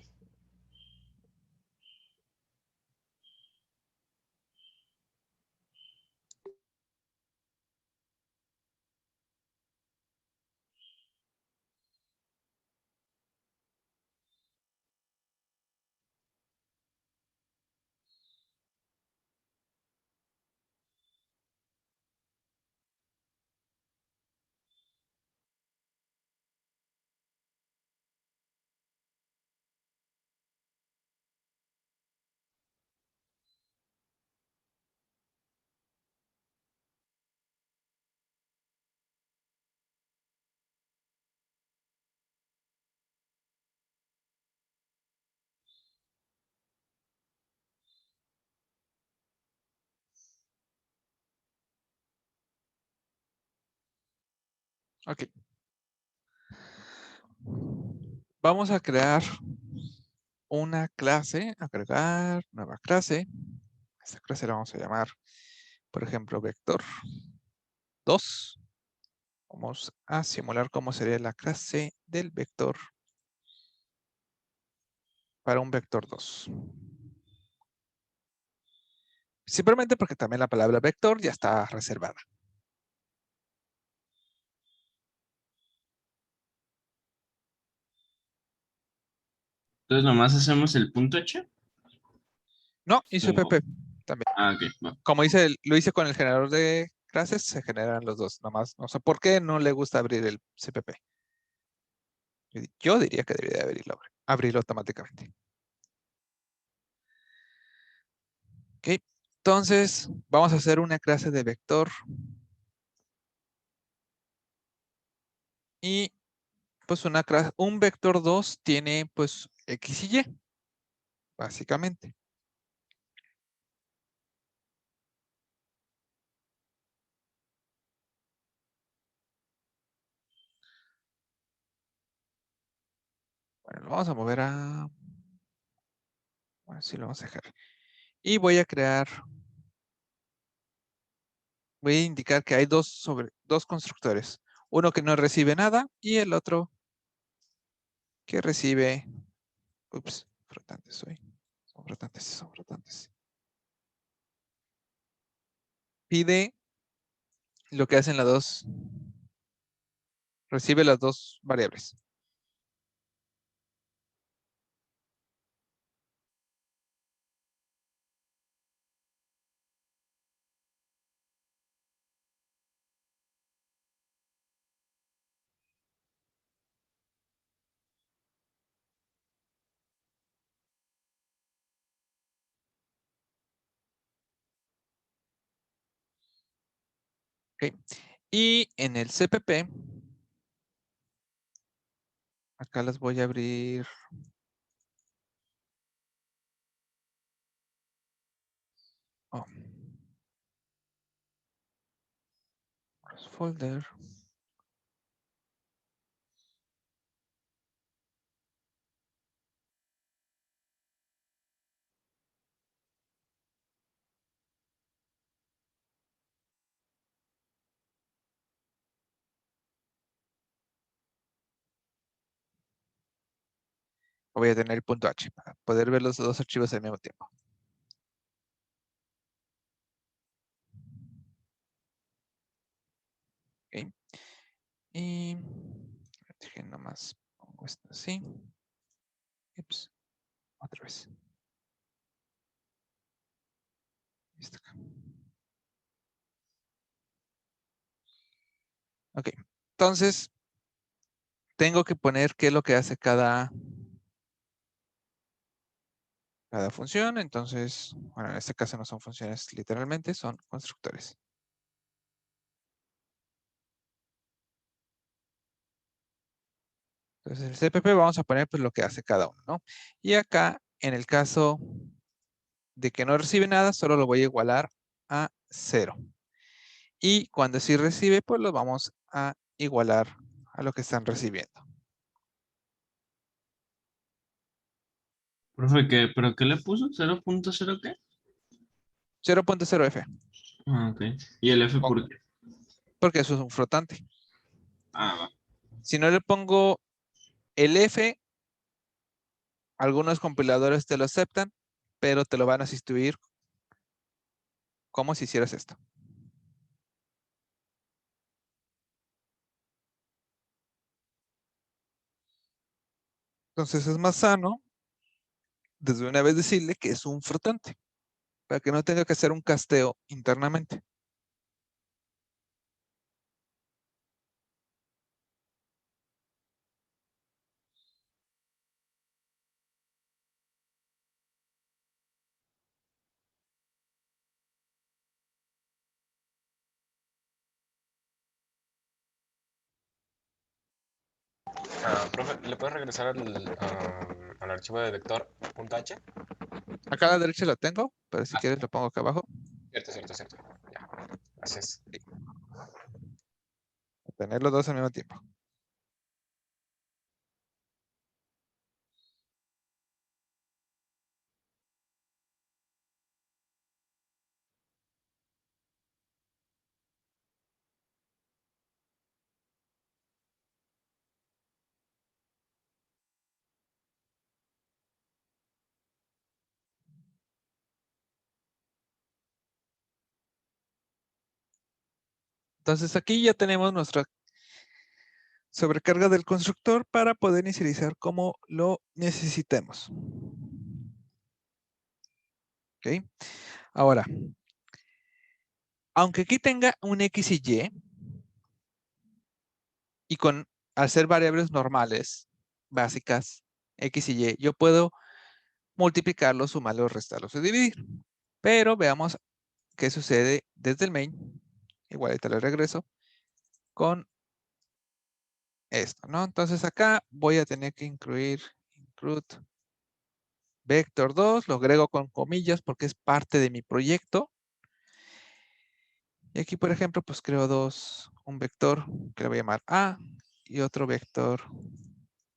Ok. Vamos a crear una clase, agregar nueva clase. Esta clase la vamos a llamar, por ejemplo, vector 2. Vamos a simular cómo sería la clase del vector para un vector 2. Simplemente porque también la palabra vector ya está reservada. Entonces nomás hacemos el punto H. No, y CPP Como- también. Ah, ok, va. Como lo hice con el generador de clases, se generan los dos. Nomás, no sé por qué no le gusta abrir el CPP. Yo diría que debería abrirlo automáticamente. Ok, entonces vamos a hacer una clase de vector. Y pues un vector 2 tiene pues X y Y, básicamente. Bueno, lo vamos a mover a... Bueno, sí lo vamos a dejar. Y voy a indicar que hay dos constructores. Uno que no recibe nada y el otro que recibe... Ups, flotantes hoy. Son flotantes, son flotantes. Pide lo que hacen las dos. Recibe las dos variables. Ok. Y en el CPP, acá las voy a abrir. Oh. Folder. Voy a tener el punto H para poder ver los dos archivos al mismo tiempo. Ok. Y nomás pongo esto así. Ups. Otra vez. Está acá. Ok. Entonces, tengo que poner qué es lo que hace cada función. Entonces, bueno, en este caso no son funciones literalmente, son constructores. Entonces, el CPP vamos a poner pues lo que hace cada uno, ¿no? Y acá, en el caso de que no recibe nada, solo lo voy a igualar a 0. Y cuando sí recibe, pues lo vamos a igualar a lo que están recibiendo. Profe, ¿pero qué le puso? ¿0.0 qué? 0.0F, Ah, ok. ¿Y el F por qué? porque eso es un flotante. Ah, va. Si no le pongo el F, algunos compiladores te lo aceptan, pero te lo van a sustituir como si hicieras esto. Entonces es más sano desde una vez decirle que es un flotante, para que no tenga que hacer un casteo internamente. Profe, ¿le puedes regresar al archivo de vector.h? Acá a la derecha lo tengo, pero si quieres lo pongo acá abajo. Cierto, cierto, cierto. Ya, gracias. Para tener los dos al mismo tiempo. Entonces aquí ya tenemos nuestra sobrecarga del constructor para poder inicializar como lo necesitemos. ¿Ok? Ahora, aunque aquí tenga un X y Y, al ser variables normales, básicas, X y Y, yo puedo multiplicarlos, sumarlos, restarlos o dividir. Pero veamos qué sucede desde el main. Igualito le regreso con esto, ¿no? Entonces acá voy a tener que incluir include vector 2, lo agrego con comillas porque es parte de mi proyecto. Y aquí, por ejemplo, pues creo un vector que le voy a llamar A y otro vector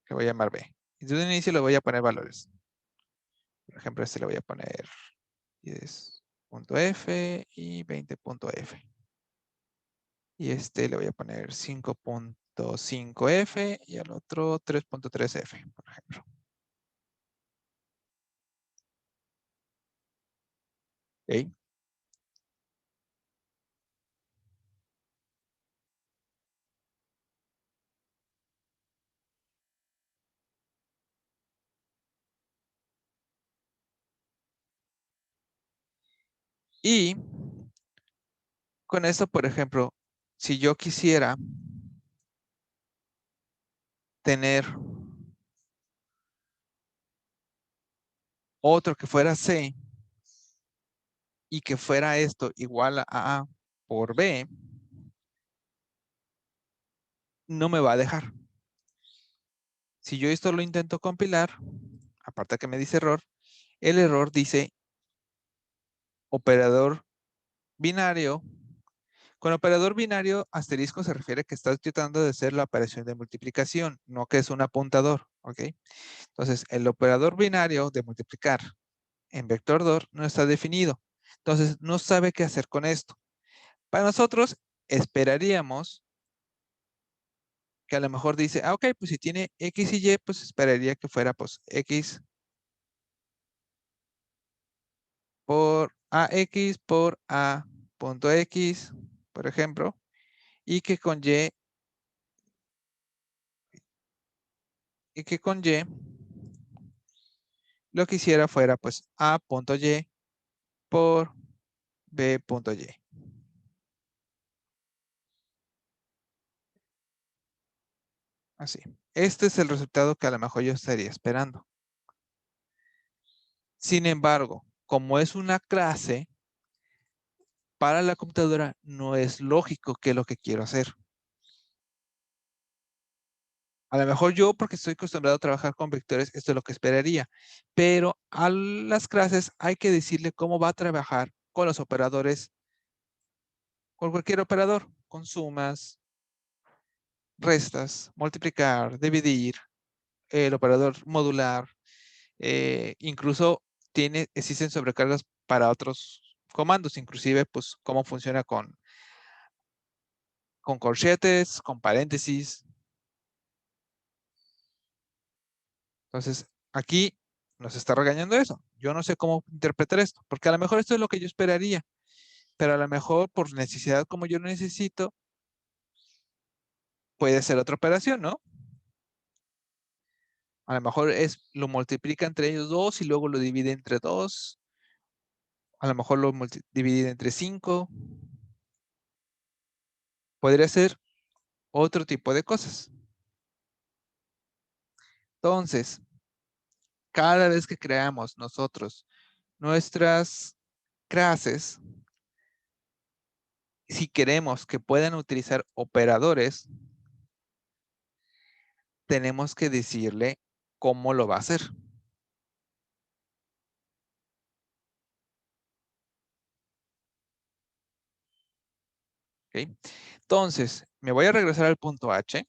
que voy a llamar B. Y desde el inicio le voy a poner valores. Por ejemplo, este le voy a poner 10.f y 20.f. Y este le voy a poner 5.5f y al otro 3.3f, por ejemplo. ¿Ok? Y con esto, por ejemplo, si yo quisiera tener otro que fuera C y que fuera esto igual a A por B, no me va a dejar. Si yo esto lo intento compilar, aparte que me dice error, el error dice operador binario. Con operador binario, asterisco se refiere que estás tratando de hacer la operación de multiplicación, no que es un apuntador, ¿ok? Entonces, el operador binario de multiplicar en vector 2 no está definido. Entonces, no sabe qué hacer con esto. Para nosotros, esperaríamos que a lo mejor dice, ok, pues si tiene X y Y, pues esperaría que fuera pues X por AX por A.X, por ejemplo, y que con Y lo que hiciera fuera pues A.y por B.y. Así. Este es el resultado que a lo mejor yo estaría esperando. Sin embargo, como es una clase, para la computadora no es lógico que es lo que quiero hacer. A lo mejor yo, porque estoy acostumbrado a trabajar con vectores, esto es lo que esperaría. Pero a las clases hay que decirle cómo va a trabajar con los operadores, con cualquier operador, con sumas, restas, multiplicar, dividir, el operador modular, incluso existen sobrecargas para otros comandos, inclusive pues cómo funciona con corchetes, con paréntesis. Entonces, aquí nos está regañando eso. Yo no sé cómo interpretar esto, porque a lo mejor esto es lo que yo esperaría, pero a lo mejor por necesidad como yo lo necesito, puede ser otra operación, ¿no? A lo mejor lo multiplica entre ellos dos y luego lo divide entre dos. A lo mejor lo divide entre 5. Podría ser otro tipo de cosas. Entonces, cada vez que creamos nosotros nuestras clases, si queremos que puedan utilizar operadores, tenemos que decirle cómo lo va a hacer. ¿Okay? Entonces, me voy a regresar al punto H.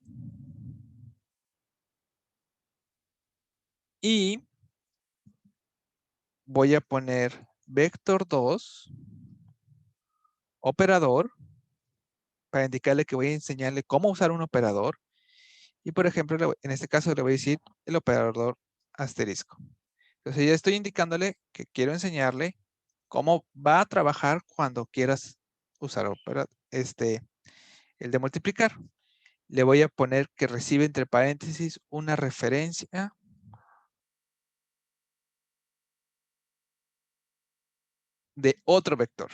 Y voy a poner vector 2, operador, para indicarle que voy a enseñarle cómo usar un operador. Y por ejemplo, en este caso le voy a decir el operador asterisco. Entonces ya estoy indicándole que quiero enseñarle cómo va a trabajar cuando quieras usar el de multiplicar. Le voy a poner que recibe entre paréntesis una referencia de otro vector.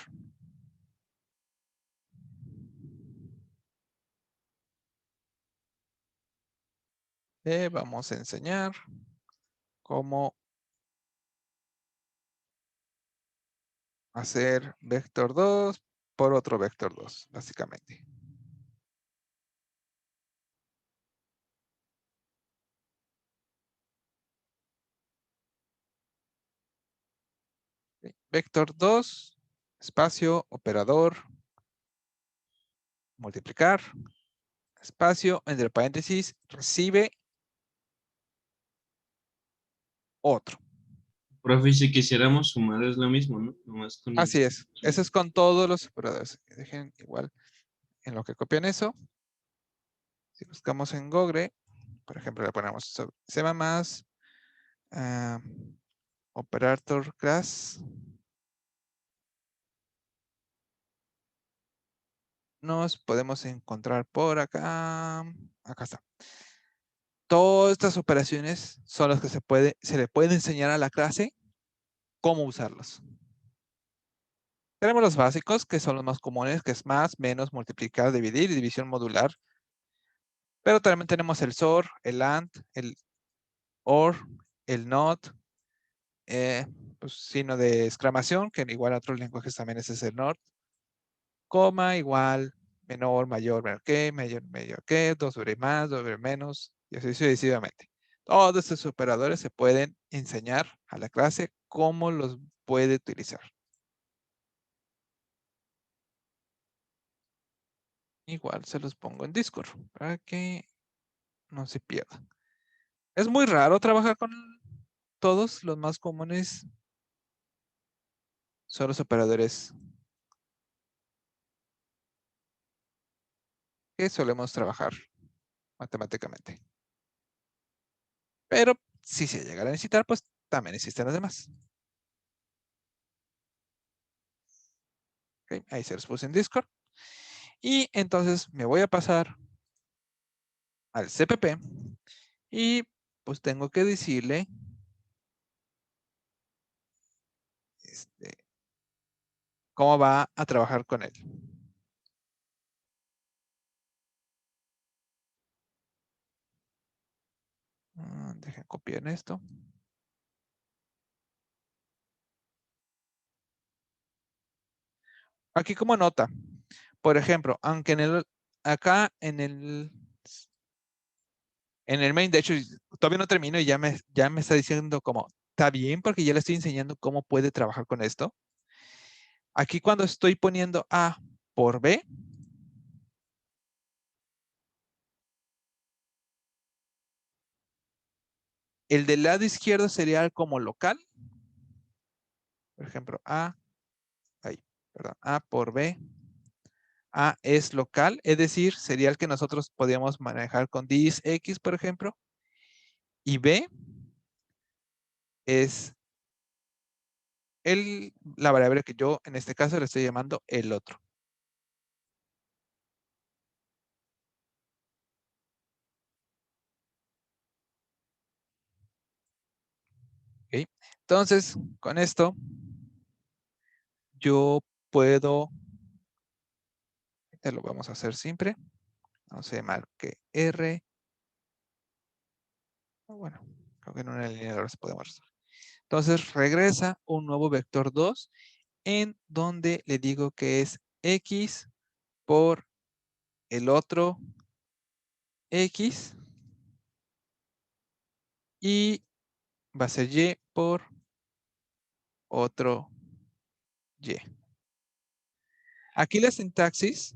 Le vamos a enseñar cómo hacer vector 2 por otro vector 2, básicamente. Vector 2, espacio, operador, multiplicar, espacio, entre paréntesis, recibe otro. Profe, si quisiéramos sumar es lo mismo, ¿no? Nomás con Así es. Eso es con todos los operadores. Dejen igual en lo que copian eso. Si buscamos en Google, por ejemplo, le ponemos C++, operator class. Nos podemos encontrar por acá. Acá está. Todas estas operaciones son las que se le puede enseñar a la clase cómo usarlas. Tenemos los básicos, que son los más comunes, que es más, menos, multiplicar, dividir y división modular. Pero también tenemos el SOR, el AND, el OR, el NOT, pues, signo de exclamación, que igual a otros lenguajes también ese es el NOT, coma, igual, menor, mayor que, 2 sobre más, 2 sobre menos, y así sucesivamente. Todos estos operadores se pueden enseñar a la clase cómo los puede utilizar. Igual se los pongo en Discord para que no se pierdan. Es muy raro trabajar con todos. Los más comunes son los operadores que solemos trabajar matemáticamente. Pero si se llegara a necesitar, pues también existen los demás. Okay, ahí se los puse en Discord. Y entonces me voy a pasar al CPP y pues tengo que decirle cómo va a trabajar con él. Dejen copiar esto. Aquí como nota, por ejemplo, aunque acá en el main, de hecho, todavía no termino y ya me está diciendo como, está bien porque ya le estoy enseñando cómo puede trabajar con esto. Aquí cuando estoy poniendo A por B, el del lado izquierdo sería como local. Por ejemplo, A por B. A es local, es decir, sería el que nosotros podíamos manejar con dis X, por ejemplo. Y B es la variable que yo en este caso le estoy llamando el otro. ¿Okay? Entonces, con esto, yo puedo, lo vamos a hacer siempre. Vamos a llamar que R. Bueno, creo que en una línea ahora se podemos resolver. Entonces, regresa un nuevo vector 2 en donde le digo que es X por el otro X y va a ser Y por otro Y. Aquí la sintaxis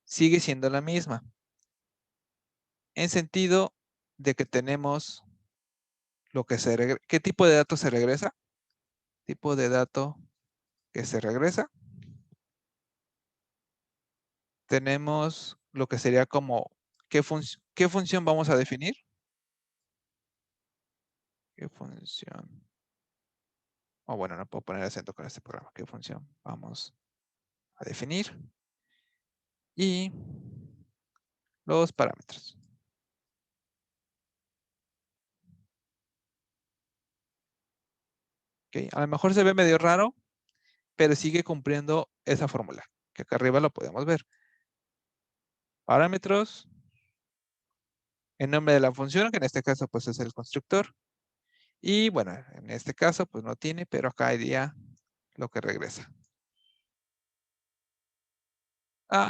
sigue siendo la misma, en sentido de que tenemos lo que ¿qué tipo de dato se regresa? Tipo de dato que se regresa. Tenemos lo que sería como, ¿qué función vamos a definir? ¿Qué función? Bueno, no puedo poner acento con este programa. ¿Qué función vamos a definir? Y los parámetros. Okay. A lo mejor se ve medio raro, pero sigue cumpliendo esa fórmula, que acá arriba lo podemos ver. Parámetros, el nombre de la función, que en este caso pues es el constructor. Y bueno, en este caso pues no tiene, pero acá iría lo que regresa.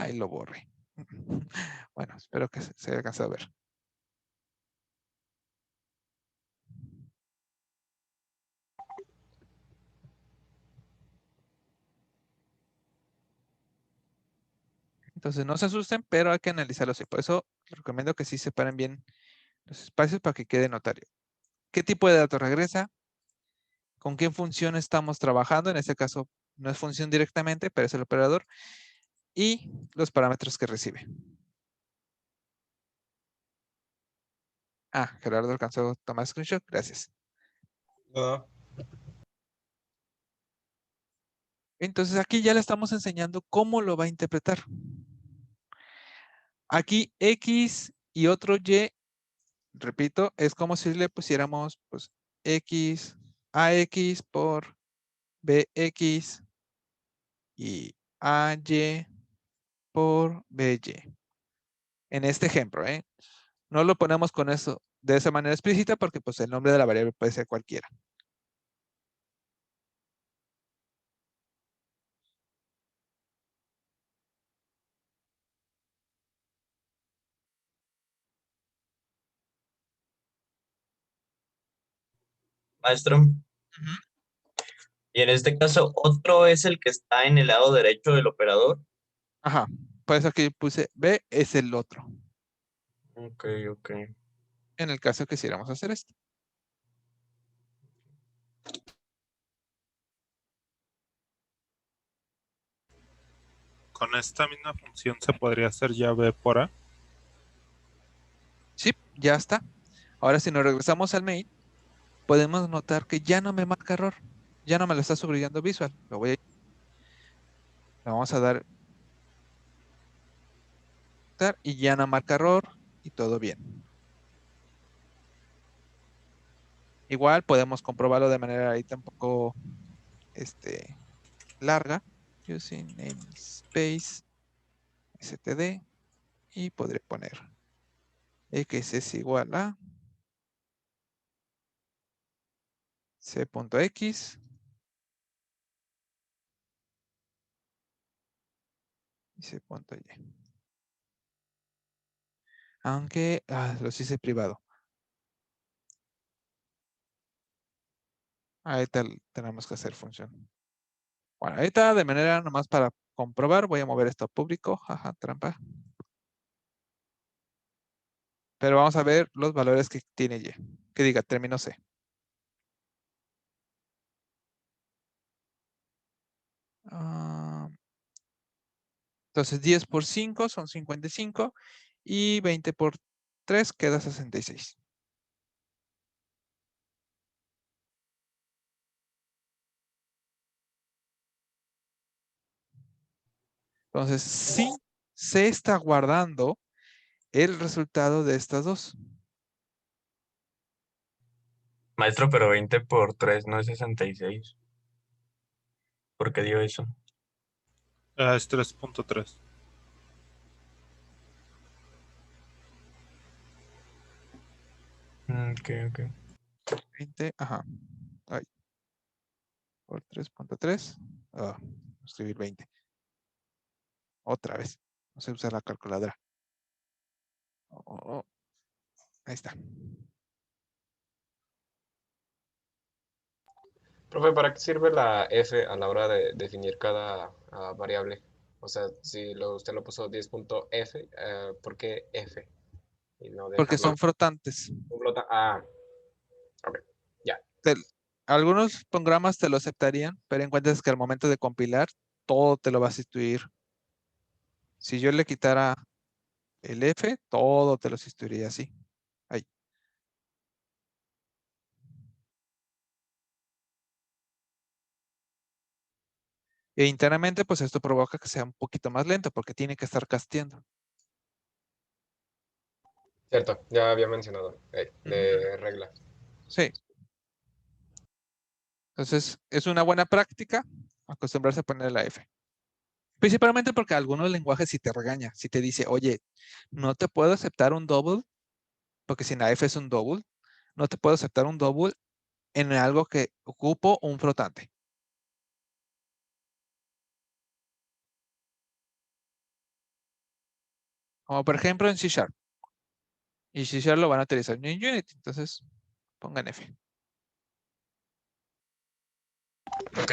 Y lo borré. Bueno, espero que se haya alcanzado a ver. Entonces no se asusten, pero hay que analizarlo así. Por eso les recomiendo que sí separen bien los espacios para que quede notario. ¿Qué tipo de datos regresa? ¿Con qué función estamos trabajando? En este caso no es función directamente, pero es el operador. Y los parámetros que recibe. Gerardo alcanzó a tomar screenshot. Gracias. No. Entonces aquí ya le estamos enseñando cómo lo va a interpretar. Aquí X y otro Y, repito, es como si le pusiéramos pues X, AX por BX y AY por BY. En este ejemplo, no lo ponemos con eso de esa manera explícita porque pues el nombre de la variable puede ser cualquiera. Maestro. Y en este caso, otro es el que está en el lado derecho del operador. Ajá. Por eso aquí puse B es el otro. Ok, ok. En el caso que quisiéramos hacer esto. Con esta misma función se podría hacer ya B por A. Sí, ya está. Ahora si nos regresamos al main, podemos notar que ya no me marca error. Ya no me lo está subrayando visual. Le vamos a dar y ya no marca error y todo bien. Igual podemos comprobarlo de manera ahí tampoco larga, using namespace std, y podré poner x es igual a c.x y c.y. Aunque los hice privado. Ahí tenemos que hacer función. Bueno, ahorita de manera nomás para comprobar, voy a mover esto a público. Jaja, trampa. Pero vamos a ver los valores que tiene Y. Que diga término C. Entonces 10 por 5 son 55 y 20 por 3 queda 66. Entonces sí se está guardando el resultado de estas dos. Maestro, pero 20 por 3 no es 66. ¿Por qué dio eso? Es 3.3. Ok, ok. 20, ajá. Ay, por 3.3. Escribir 20. Otra vez. No sé usar la calculadora. Ahí está. Profe, ¿para qué sirve la f a la hora de definir cada variable? O sea, si usted lo puso 10.f, ¿por qué f? Y no Porque dejarlo son flotantes. ok, ya. Te- algunos programas te lo aceptarían, pero encuentras que al momento de compilar, todo te lo va a sustituir. Si yo le quitara el F, todo te lo sustituiría así. Ahí. E internamente, pues esto provoca que sea un poquito más lento porque tiene que estar casteando. Cierto, ya había mencionado de regla. Sí. Entonces, es una buena práctica acostumbrarse a poner la F. Principalmente porque algunos lenguajes sí te regaña, si te dice, oye, no te puedo aceptar un double, porque si la F es un double, no te puedo aceptar un double en algo que ocupo un flotante. Como por ejemplo en C#. Y C# lo van a utilizar en Unity, entonces pongan F. Ok.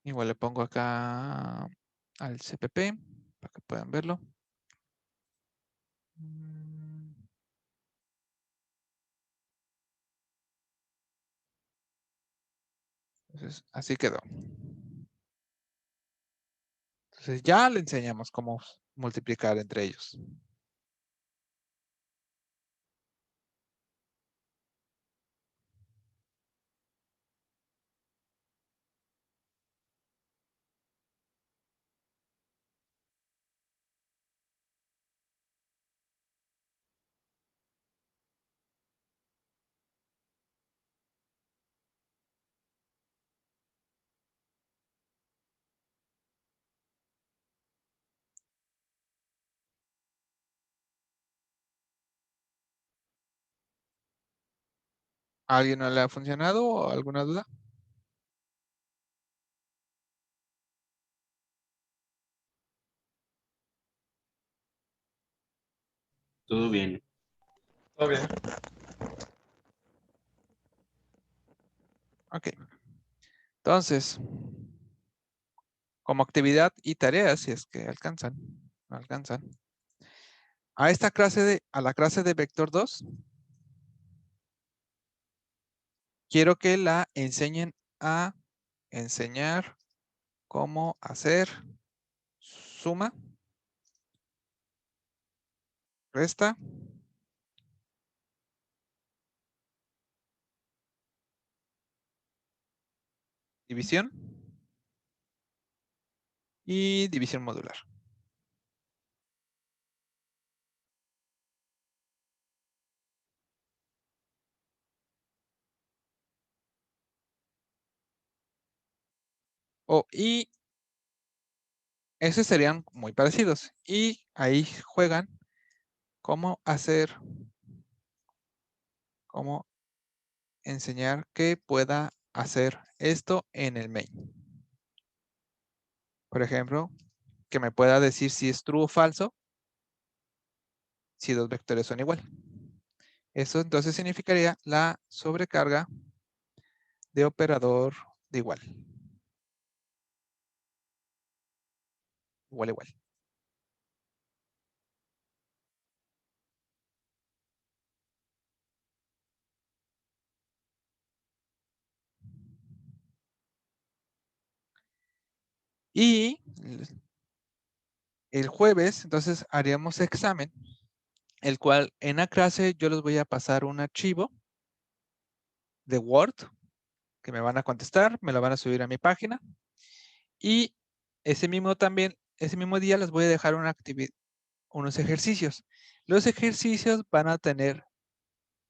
Igual le pongo acá al CPP para que puedan verlo. Entonces, así quedó. Entonces ya le enseñamos cómo multiplicar entre ellos. ¿A alguien no le ha funcionado o alguna duda? Todo bien. Todo bien. Ok. Entonces, como actividad y tareas, si es que alcanzan. No alcanzan. A la clase de vector 2, quiero que la enseñen a enseñar cómo hacer suma, resta, división y división modular. Y esos serían muy parecidos. Y ahí juegan cómo enseñar que pueda hacer esto en el main. Por ejemplo, que me pueda decir si es true o falso, si dos vectores son igual. Eso entonces significaría la sobrecarga de operador de igual. Igual, igual. Y el jueves, entonces, haríamos examen, el cual en la clase yo les voy a pasar un archivo de Word que me van a contestar, me lo van a subir a mi página. Y ese mismo día les voy a dejar unos ejercicios. Los ejercicios van a tener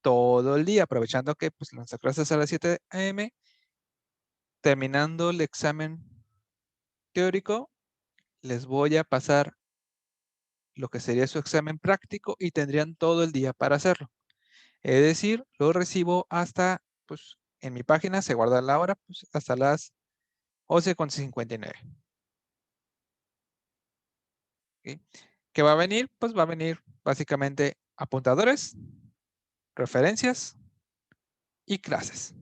todo el día, aprovechando que pues, nuestra clase es a las 7 AM. Terminando el examen teórico, les voy a pasar lo que sería su examen práctico y tendrían todo el día para hacerlo. Es decir, lo recibo hasta, pues, en mi página se guarda la hora, pues, hasta las 11:59. ¿Okay? ¿Qué va a venir? Pues va a venir básicamente apuntadores, referencias y clases.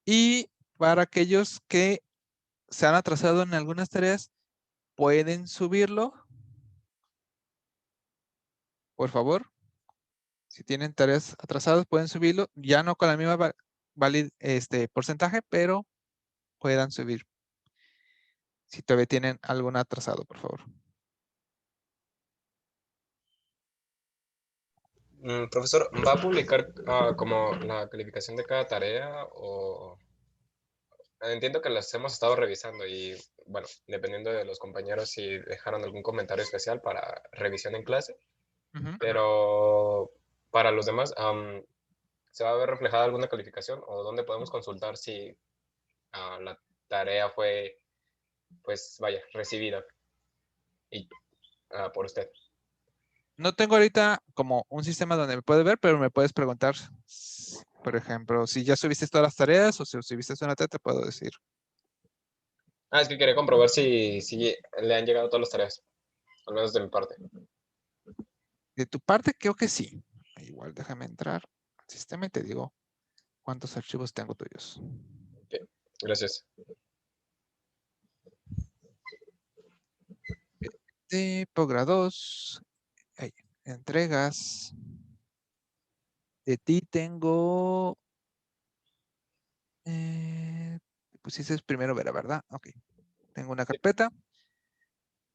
Y para aquellos que se han atrasado en algunas tareas, pueden subirlo. Por favor, si tienen tareas atrasadas, pueden subirlo. Ya no con la misma porcentaje, pero puedan subir. Si todavía tienen algún atrasado, por favor. Profesor, ¿va a publicar como la calificación de cada tarea o...? Entiendo que las hemos estado revisando y, bueno, dependiendo de los compañeros si dejaron algún comentario especial para revisión en clase, pero para los demás, ¿se va a ver reflejada alguna calificación o dónde podemos consultar si la tarea fue, pues, vaya, recibida y, por usted? No tengo ahorita como un sistema donde me puedes ver, pero me puedes preguntar, por ejemplo, si ya subiste todas las tareas o si subiste una tarea, te puedo decir. Es que quería comprobar si le han llegado todas las tareas, al menos de mi parte. De tu parte, creo que sí. Igual déjame entrar al sistema y te digo cuántos archivos tengo tuyos. Okay, gracias. De Pogra 2, entregas. De ti tengo... pues ese es primero Vera, ¿verdad? Ok. Tengo una carpeta.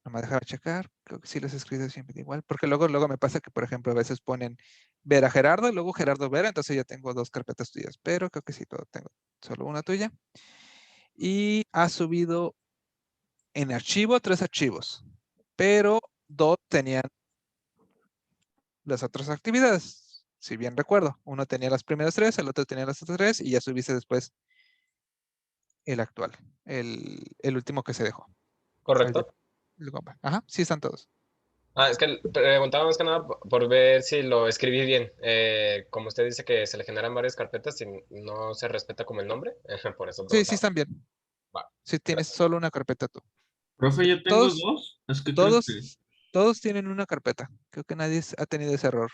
No me dejar checar. Creo que sí los he escrito siempre igual. Porque luego me pasa que, por ejemplo, a veces ponen Vera Gerardo y luego Gerardo Vera. Entonces ya tengo dos carpetas tuyas. Pero creo que sí, tengo solo una tuya. Y ha subido en archivo 3 archivos. Pero 2 tenían las otras actividades. Si bien recuerdo. Uno tenía las primeras 3, el otro tenía las otras 3 y ya subiste después el actual. El último que se dejó. ¿Correcto? Ajá, sí están todos. Es que preguntaba más que nada por ver si lo escribí bien. Como usted dice que se le generan varias carpetas y no se respeta como el nombre, por eso Sí, sí preguntaba. están bien. Va. Si tienes solo una carpeta tú. Profe, yo tengo Todos, dos. Es que creo que todos tienen una carpeta. Creo que nadie ha tenido ese error.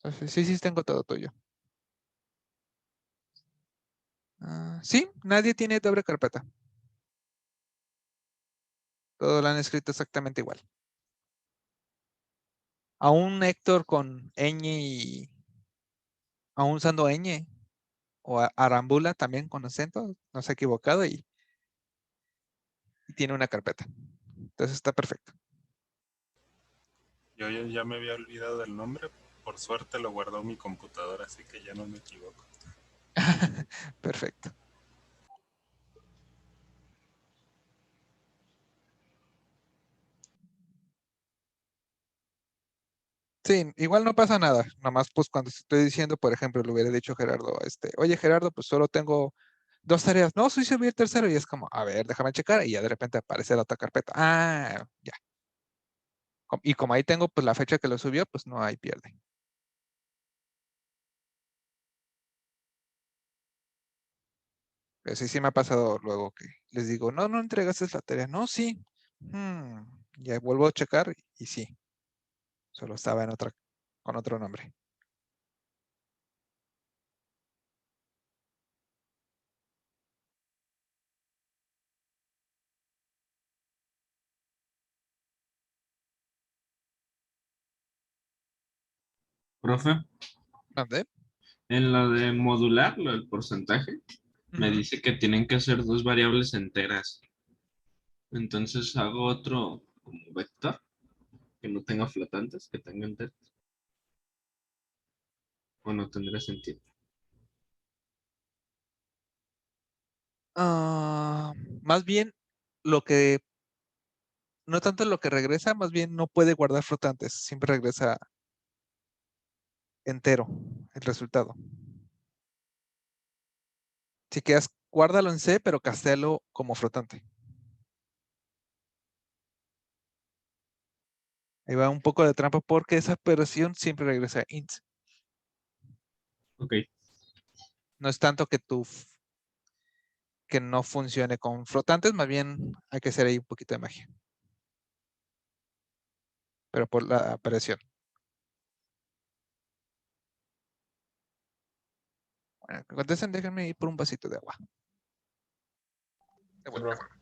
Entonces, sí, tengo todo tuyo. Sí, nadie tiene doble carpeta. Todo lo han escrito exactamente igual. Aún Héctor con ñ y aún usando ñ o arambula también con acento, no se ha equivocado y tiene una carpeta. Entonces está perfecto. Yo ya me había olvidado del nombre. Por suerte lo guardó mi computadora, así que ya no me equivoco. Perfecto. Sí, igual no pasa nada. Nomás pues cuando te estoy diciendo, por ejemplo, le hubiera dicho a Gerardo, oye Gerardo, pues solo tengo 2 tareas. No, soy subí el tercero y es como, a ver, déjame checar y ya de repente aparece la otra carpeta. Ah, ya. Y como ahí tengo pues la fecha que lo subió, pues no hay pierde. Pero sí me ha pasado luego que les digo, no entregaste la tarea. No, sí. Ya vuelvo a checar y sí. Solo estaba con otro nombre. profe, ¿Dónde? en lo de modular, lo del porcentaje, me Ujú. dice que tienen que ser dos variables enteras. Entonces hago otro como vector que no tenga flotantes, que tenga enteras. O no tendría sentido. Más bien, lo que, no tanto lo que regresa, más bien no puede guardar flotantes. Siempre regresa entero el resultado. Si quedas, guárdalo en C, pero castéalo como flotante. Ahí va un poco de trampa porque esa operación siempre regresa int. Ok, No es tanto que no funcione con flotantes, más bien hay que hacer ahí un poquito de magia. Pero por la operación. Bueno, que contesten, déjenme ir por un vasito de agua. De Sí, vuelta. profe.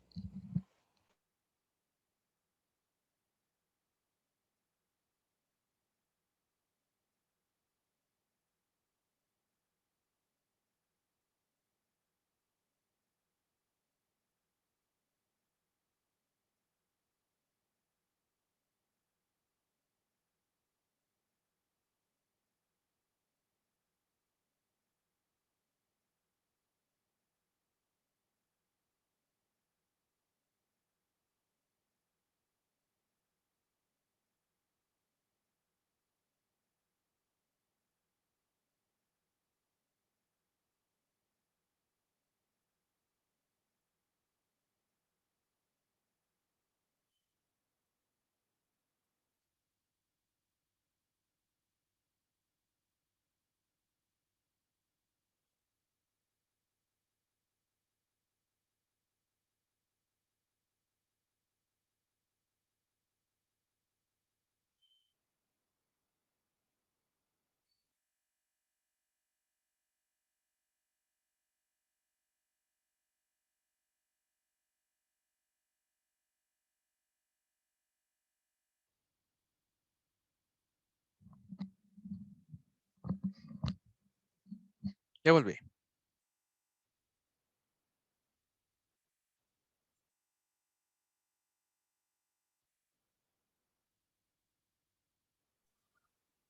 Ya volví.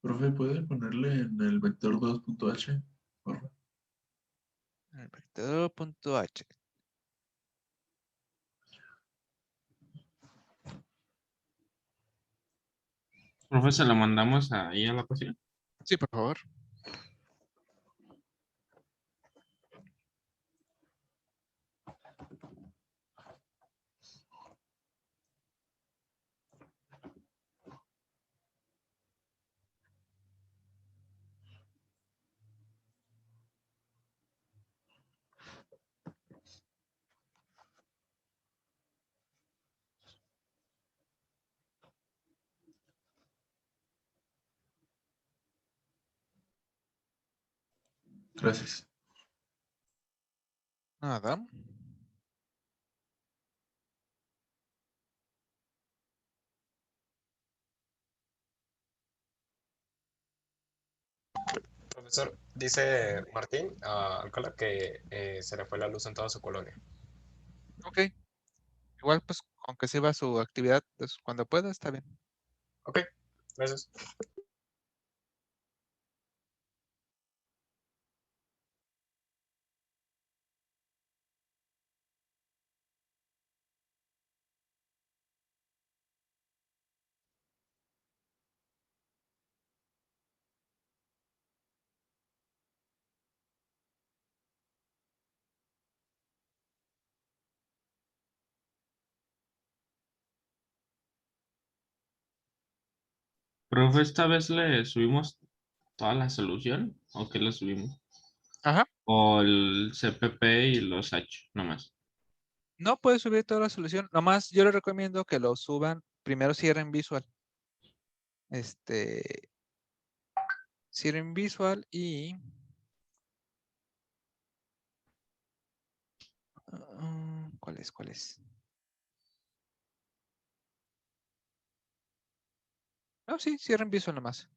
Profe, ¿puede ponerle en el vector 2.h? Por favor. El vector.h. profe, se lo mandamos ahí a la página. Sí, por favor. Gracias. Nada. Profesor, dice Martín Alcalá que se le fue la luz en toda su colonia. Ok. Igual, pues, aunque sirva su actividad, pues, cuando pueda, está bien. Ok, gracias. Profe, esta vez le subimos toda la solución, ¿o qué le subimos? Ajá. O el CPP y los H, nomás. No puedes subir toda la solución. Nomás yo les recomiendo que lo suban. Primero cierren Visual. Cierren Visual y... ¿cuál es? ¿Cuál es? No, sí, cierren Visual nomás.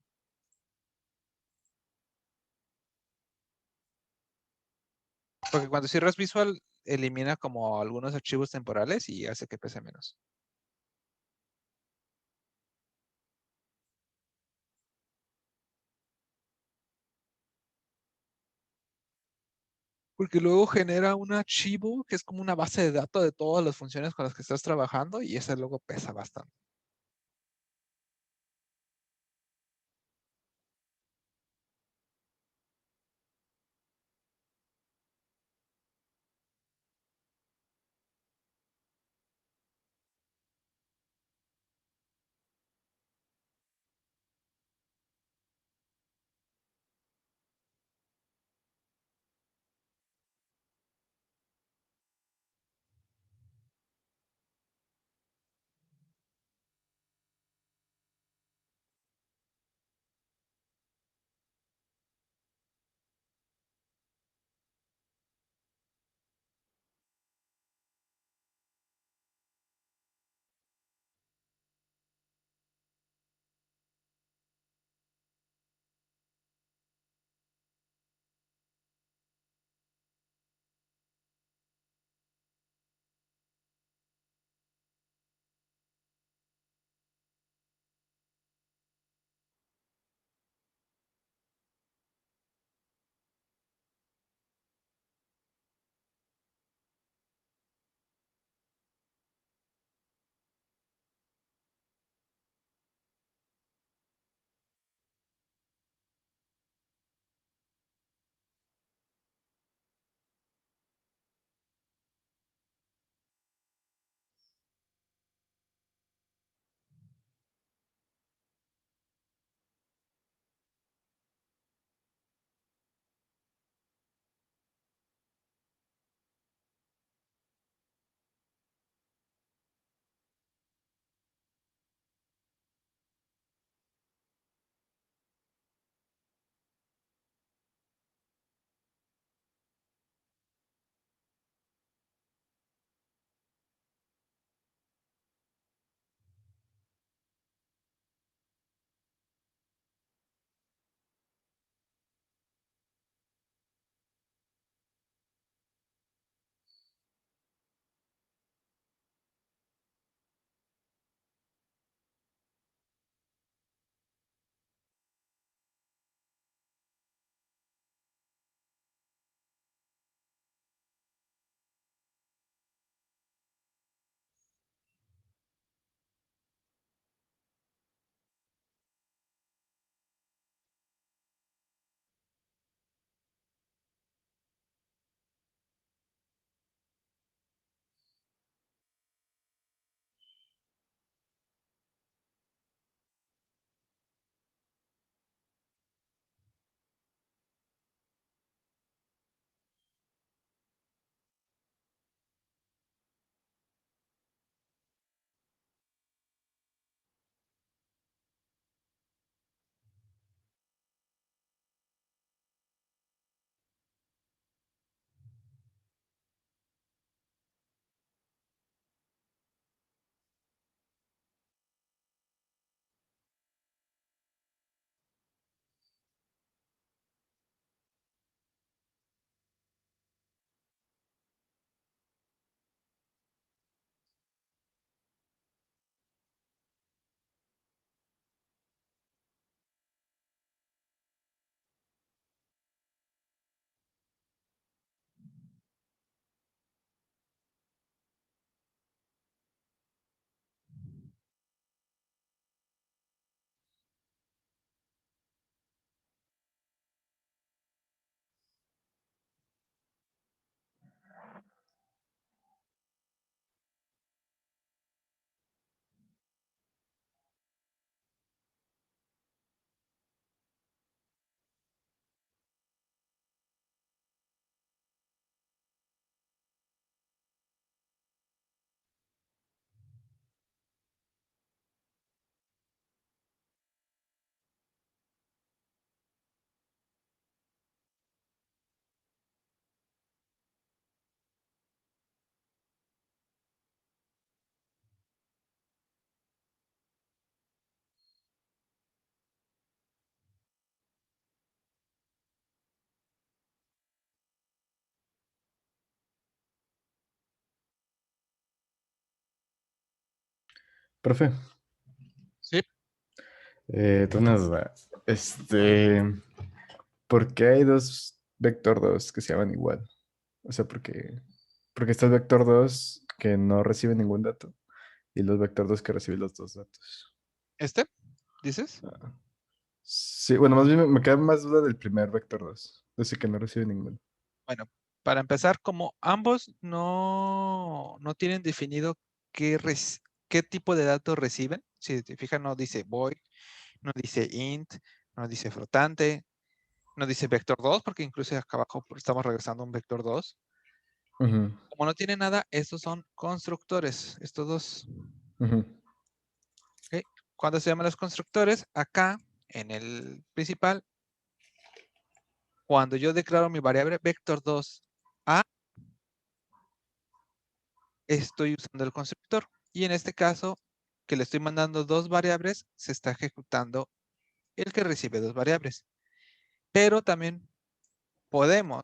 Porque cuando cierras Visual, elimina como algunos archivos temporales y hace que pese menos. Porque luego genera un archivo que es como una base de datos de todas las funciones con las que estás trabajando y ese luego pesa bastante. Profe, Sí. tengo una duda. ¿Por qué hay dos vector 2 que se llaman igual? O sea, porque está el vector 2 que no recibe ningún dato y los vector 2 que reciben los dos datos. ¿Este? ¿Dices? Ah, sí, bueno, más bien me queda más duda del primer vector 2, ese que no recibe ninguno. Bueno, para empezar, como ambos no tienen definido qué tipo de datos reciben, si te fijas, no dice void, no dice int, no dice flotante, no dice vector 2, porque incluso acá abajo estamos regresando a un vector 2. Ujú, Como no tiene nada, estos son constructores, estos dos. ujú. ¿Ok? Cuando se llaman los constructores, acá en el principal, cuando yo declaro mi variable vector 2 a, estoy usando el constructor. Y en este caso, que le estoy mandando dos variables, se está ejecutando el que recibe dos variables. Pero también podemos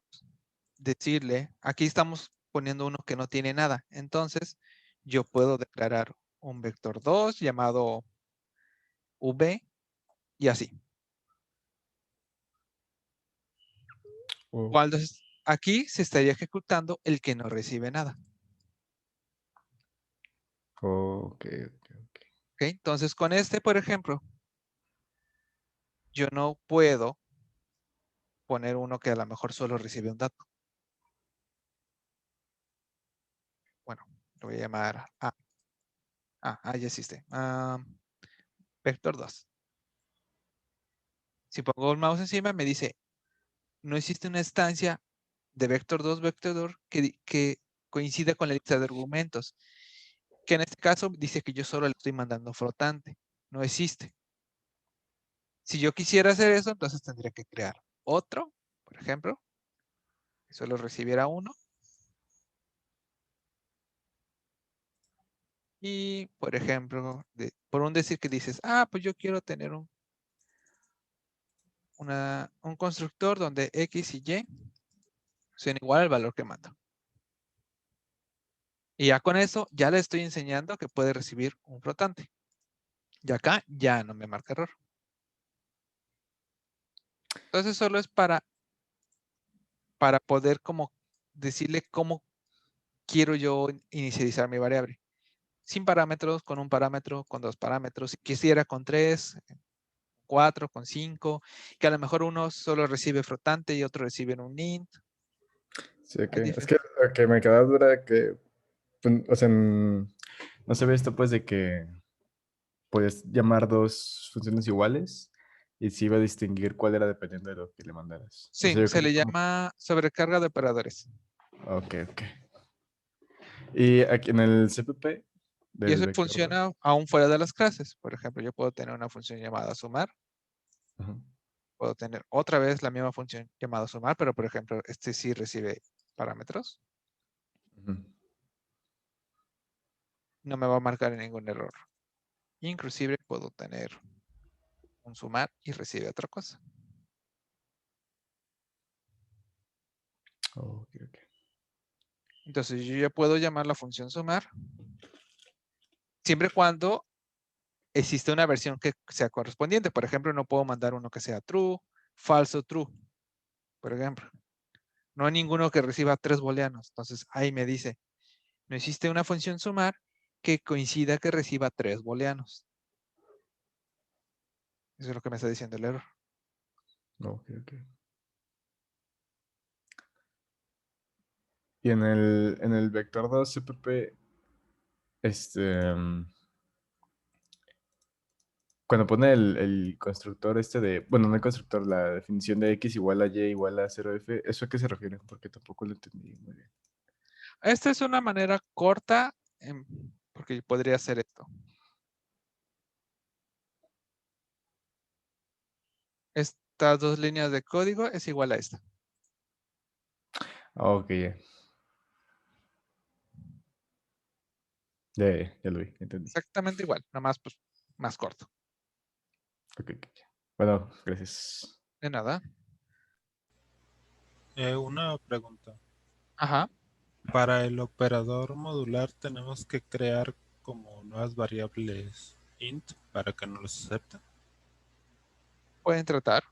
decirle, aquí estamos poniendo uno que no tiene nada. Entonces, yo puedo declarar un vector 2 llamado v y así. Oh, Cuando aquí se estaría ejecutando el que no recibe nada. ok, ok. ¿Ok? Entonces, con este, por ejemplo, yo no puedo poner uno que a lo mejor solo recibe un dato. Bueno, lo voy a llamar A. Ya existe. Vector 2. Si pongo el mouse encima, me dice, no existe una instancia de vector 2 que coincida con la lista de argumentos. Que en este caso dice que yo solo le estoy mandando flotante. No existe. Si yo quisiera hacer eso, entonces tendría que crear otro, por ejemplo, que solo recibiera uno. Y, por ejemplo, por un decir que dices, pues yo quiero tener un constructor donde X y Y sean igual al valor que mando. Y ya con eso, ya le estoy enseñando que puede recibir un flotante. Y acá ya no me marca error. Entonces solo es para poder como decirle cómo quiero yo inicializar mi variable. Sin parámetros, con un parámetro, con dos parámetros. Si quisiera con 3, 4, con 5, que a lo mejor uno solo recibe flotante y otro recibe un int. Sí, ok. Hay Es que diferentes. lo que me queda duda que, pues, o sea, no se ve esto pues de que puedes llamar dos funciones iguales y sí iba a distinguir cuál era dependiendo de lo que le mandaras. O Sí, sea, yo se creo le que como... llama sobrecarga de operadores. Ok, ok. Y aquí en el CPP Y del eso vector 2. funciona aún fuera de las clases. Por ejemplo, yo puedo tener una función llamada sumar. Ajá. Puedo tener otra vez la misma función llamada sumar, pero por ejemplo, este sí recibe parámetros. Ujú. No me va a marcar ningún error. Inclusive puedo tener un sumar y recibe otra cosa. Ok, ok. Entonces yo ya puedo llamar la función sumar siempre y cuando existe una versión que sea correspondiente. Por ejemplo, no puedo mandar uno que sea true, falso, true. Por ejemplo, no hay ninguno que reciba 3 booleanos. Entonces ahí me dice, no existe una función sumar que coincida que reciba 3 booleanos. Eso es lo que me está diciendo el error. Ok, ok. Y en el vector 2 CPP, cuando pone el constructor bueno, no el constructor, la definición de X igual a Y igual a 0F, ¿eso a qué se refiere? Porque tampoco lo entendí muy bien. Esta es una manera corta, porque podría hacer esto. Estas dos líneas de código es igual a esta. Ok, ya. Ya lo vi, entendí. Exactamente igual, nomás pues más corto. Ok, ok. Bueno, gracias. De nada. Una pregunta. Ajá. Para el operador modular tenemos que crear como nuevas variables int para que no los acepten? Pueden tratar.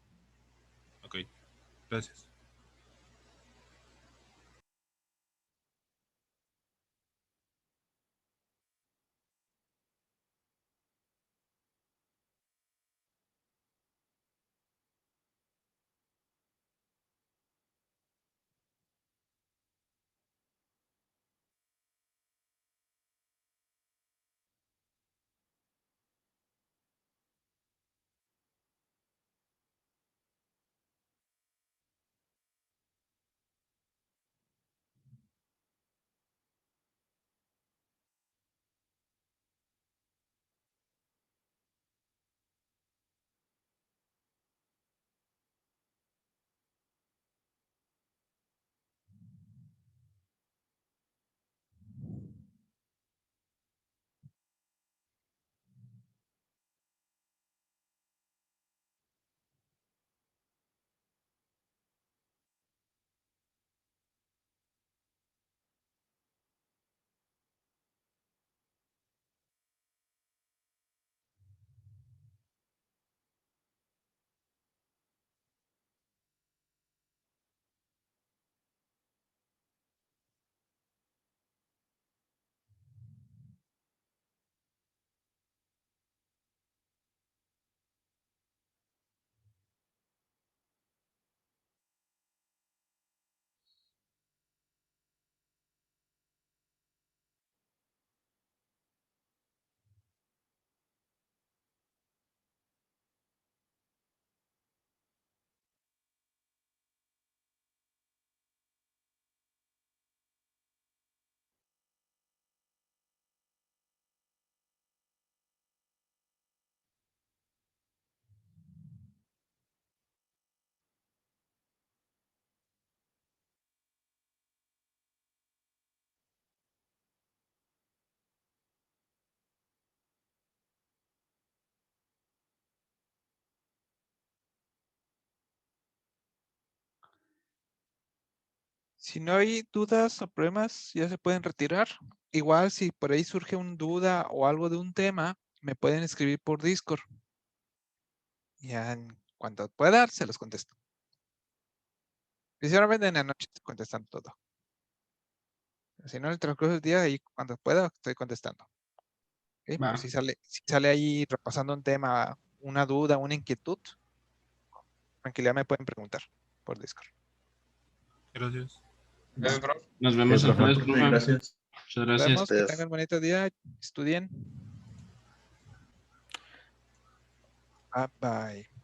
Ok, gracias. Si no hay dudas o problemas, ya se pueden retirar. Igual si por ahí surge una duda o algo de un tema, me pueden escribir por Discord. Ya en cuanto pueda, se los contesto. Principalmente en la noche estoy contestando todo. Si no, en el transcurso del día, ahí cuando pueda, estoy contestando. ¿Ok? Va. Por si sale ahí repasando un tema, una duda, una inquietud, tranquilidad me pueden preguntar por Discord. Gracias. Gracias, profe. Nos vemos el profe, jueves, profe, profe. gracias. Muchas Nos gracias. vemos, que Gracias. tengan bonito día, estudien. Bye bye.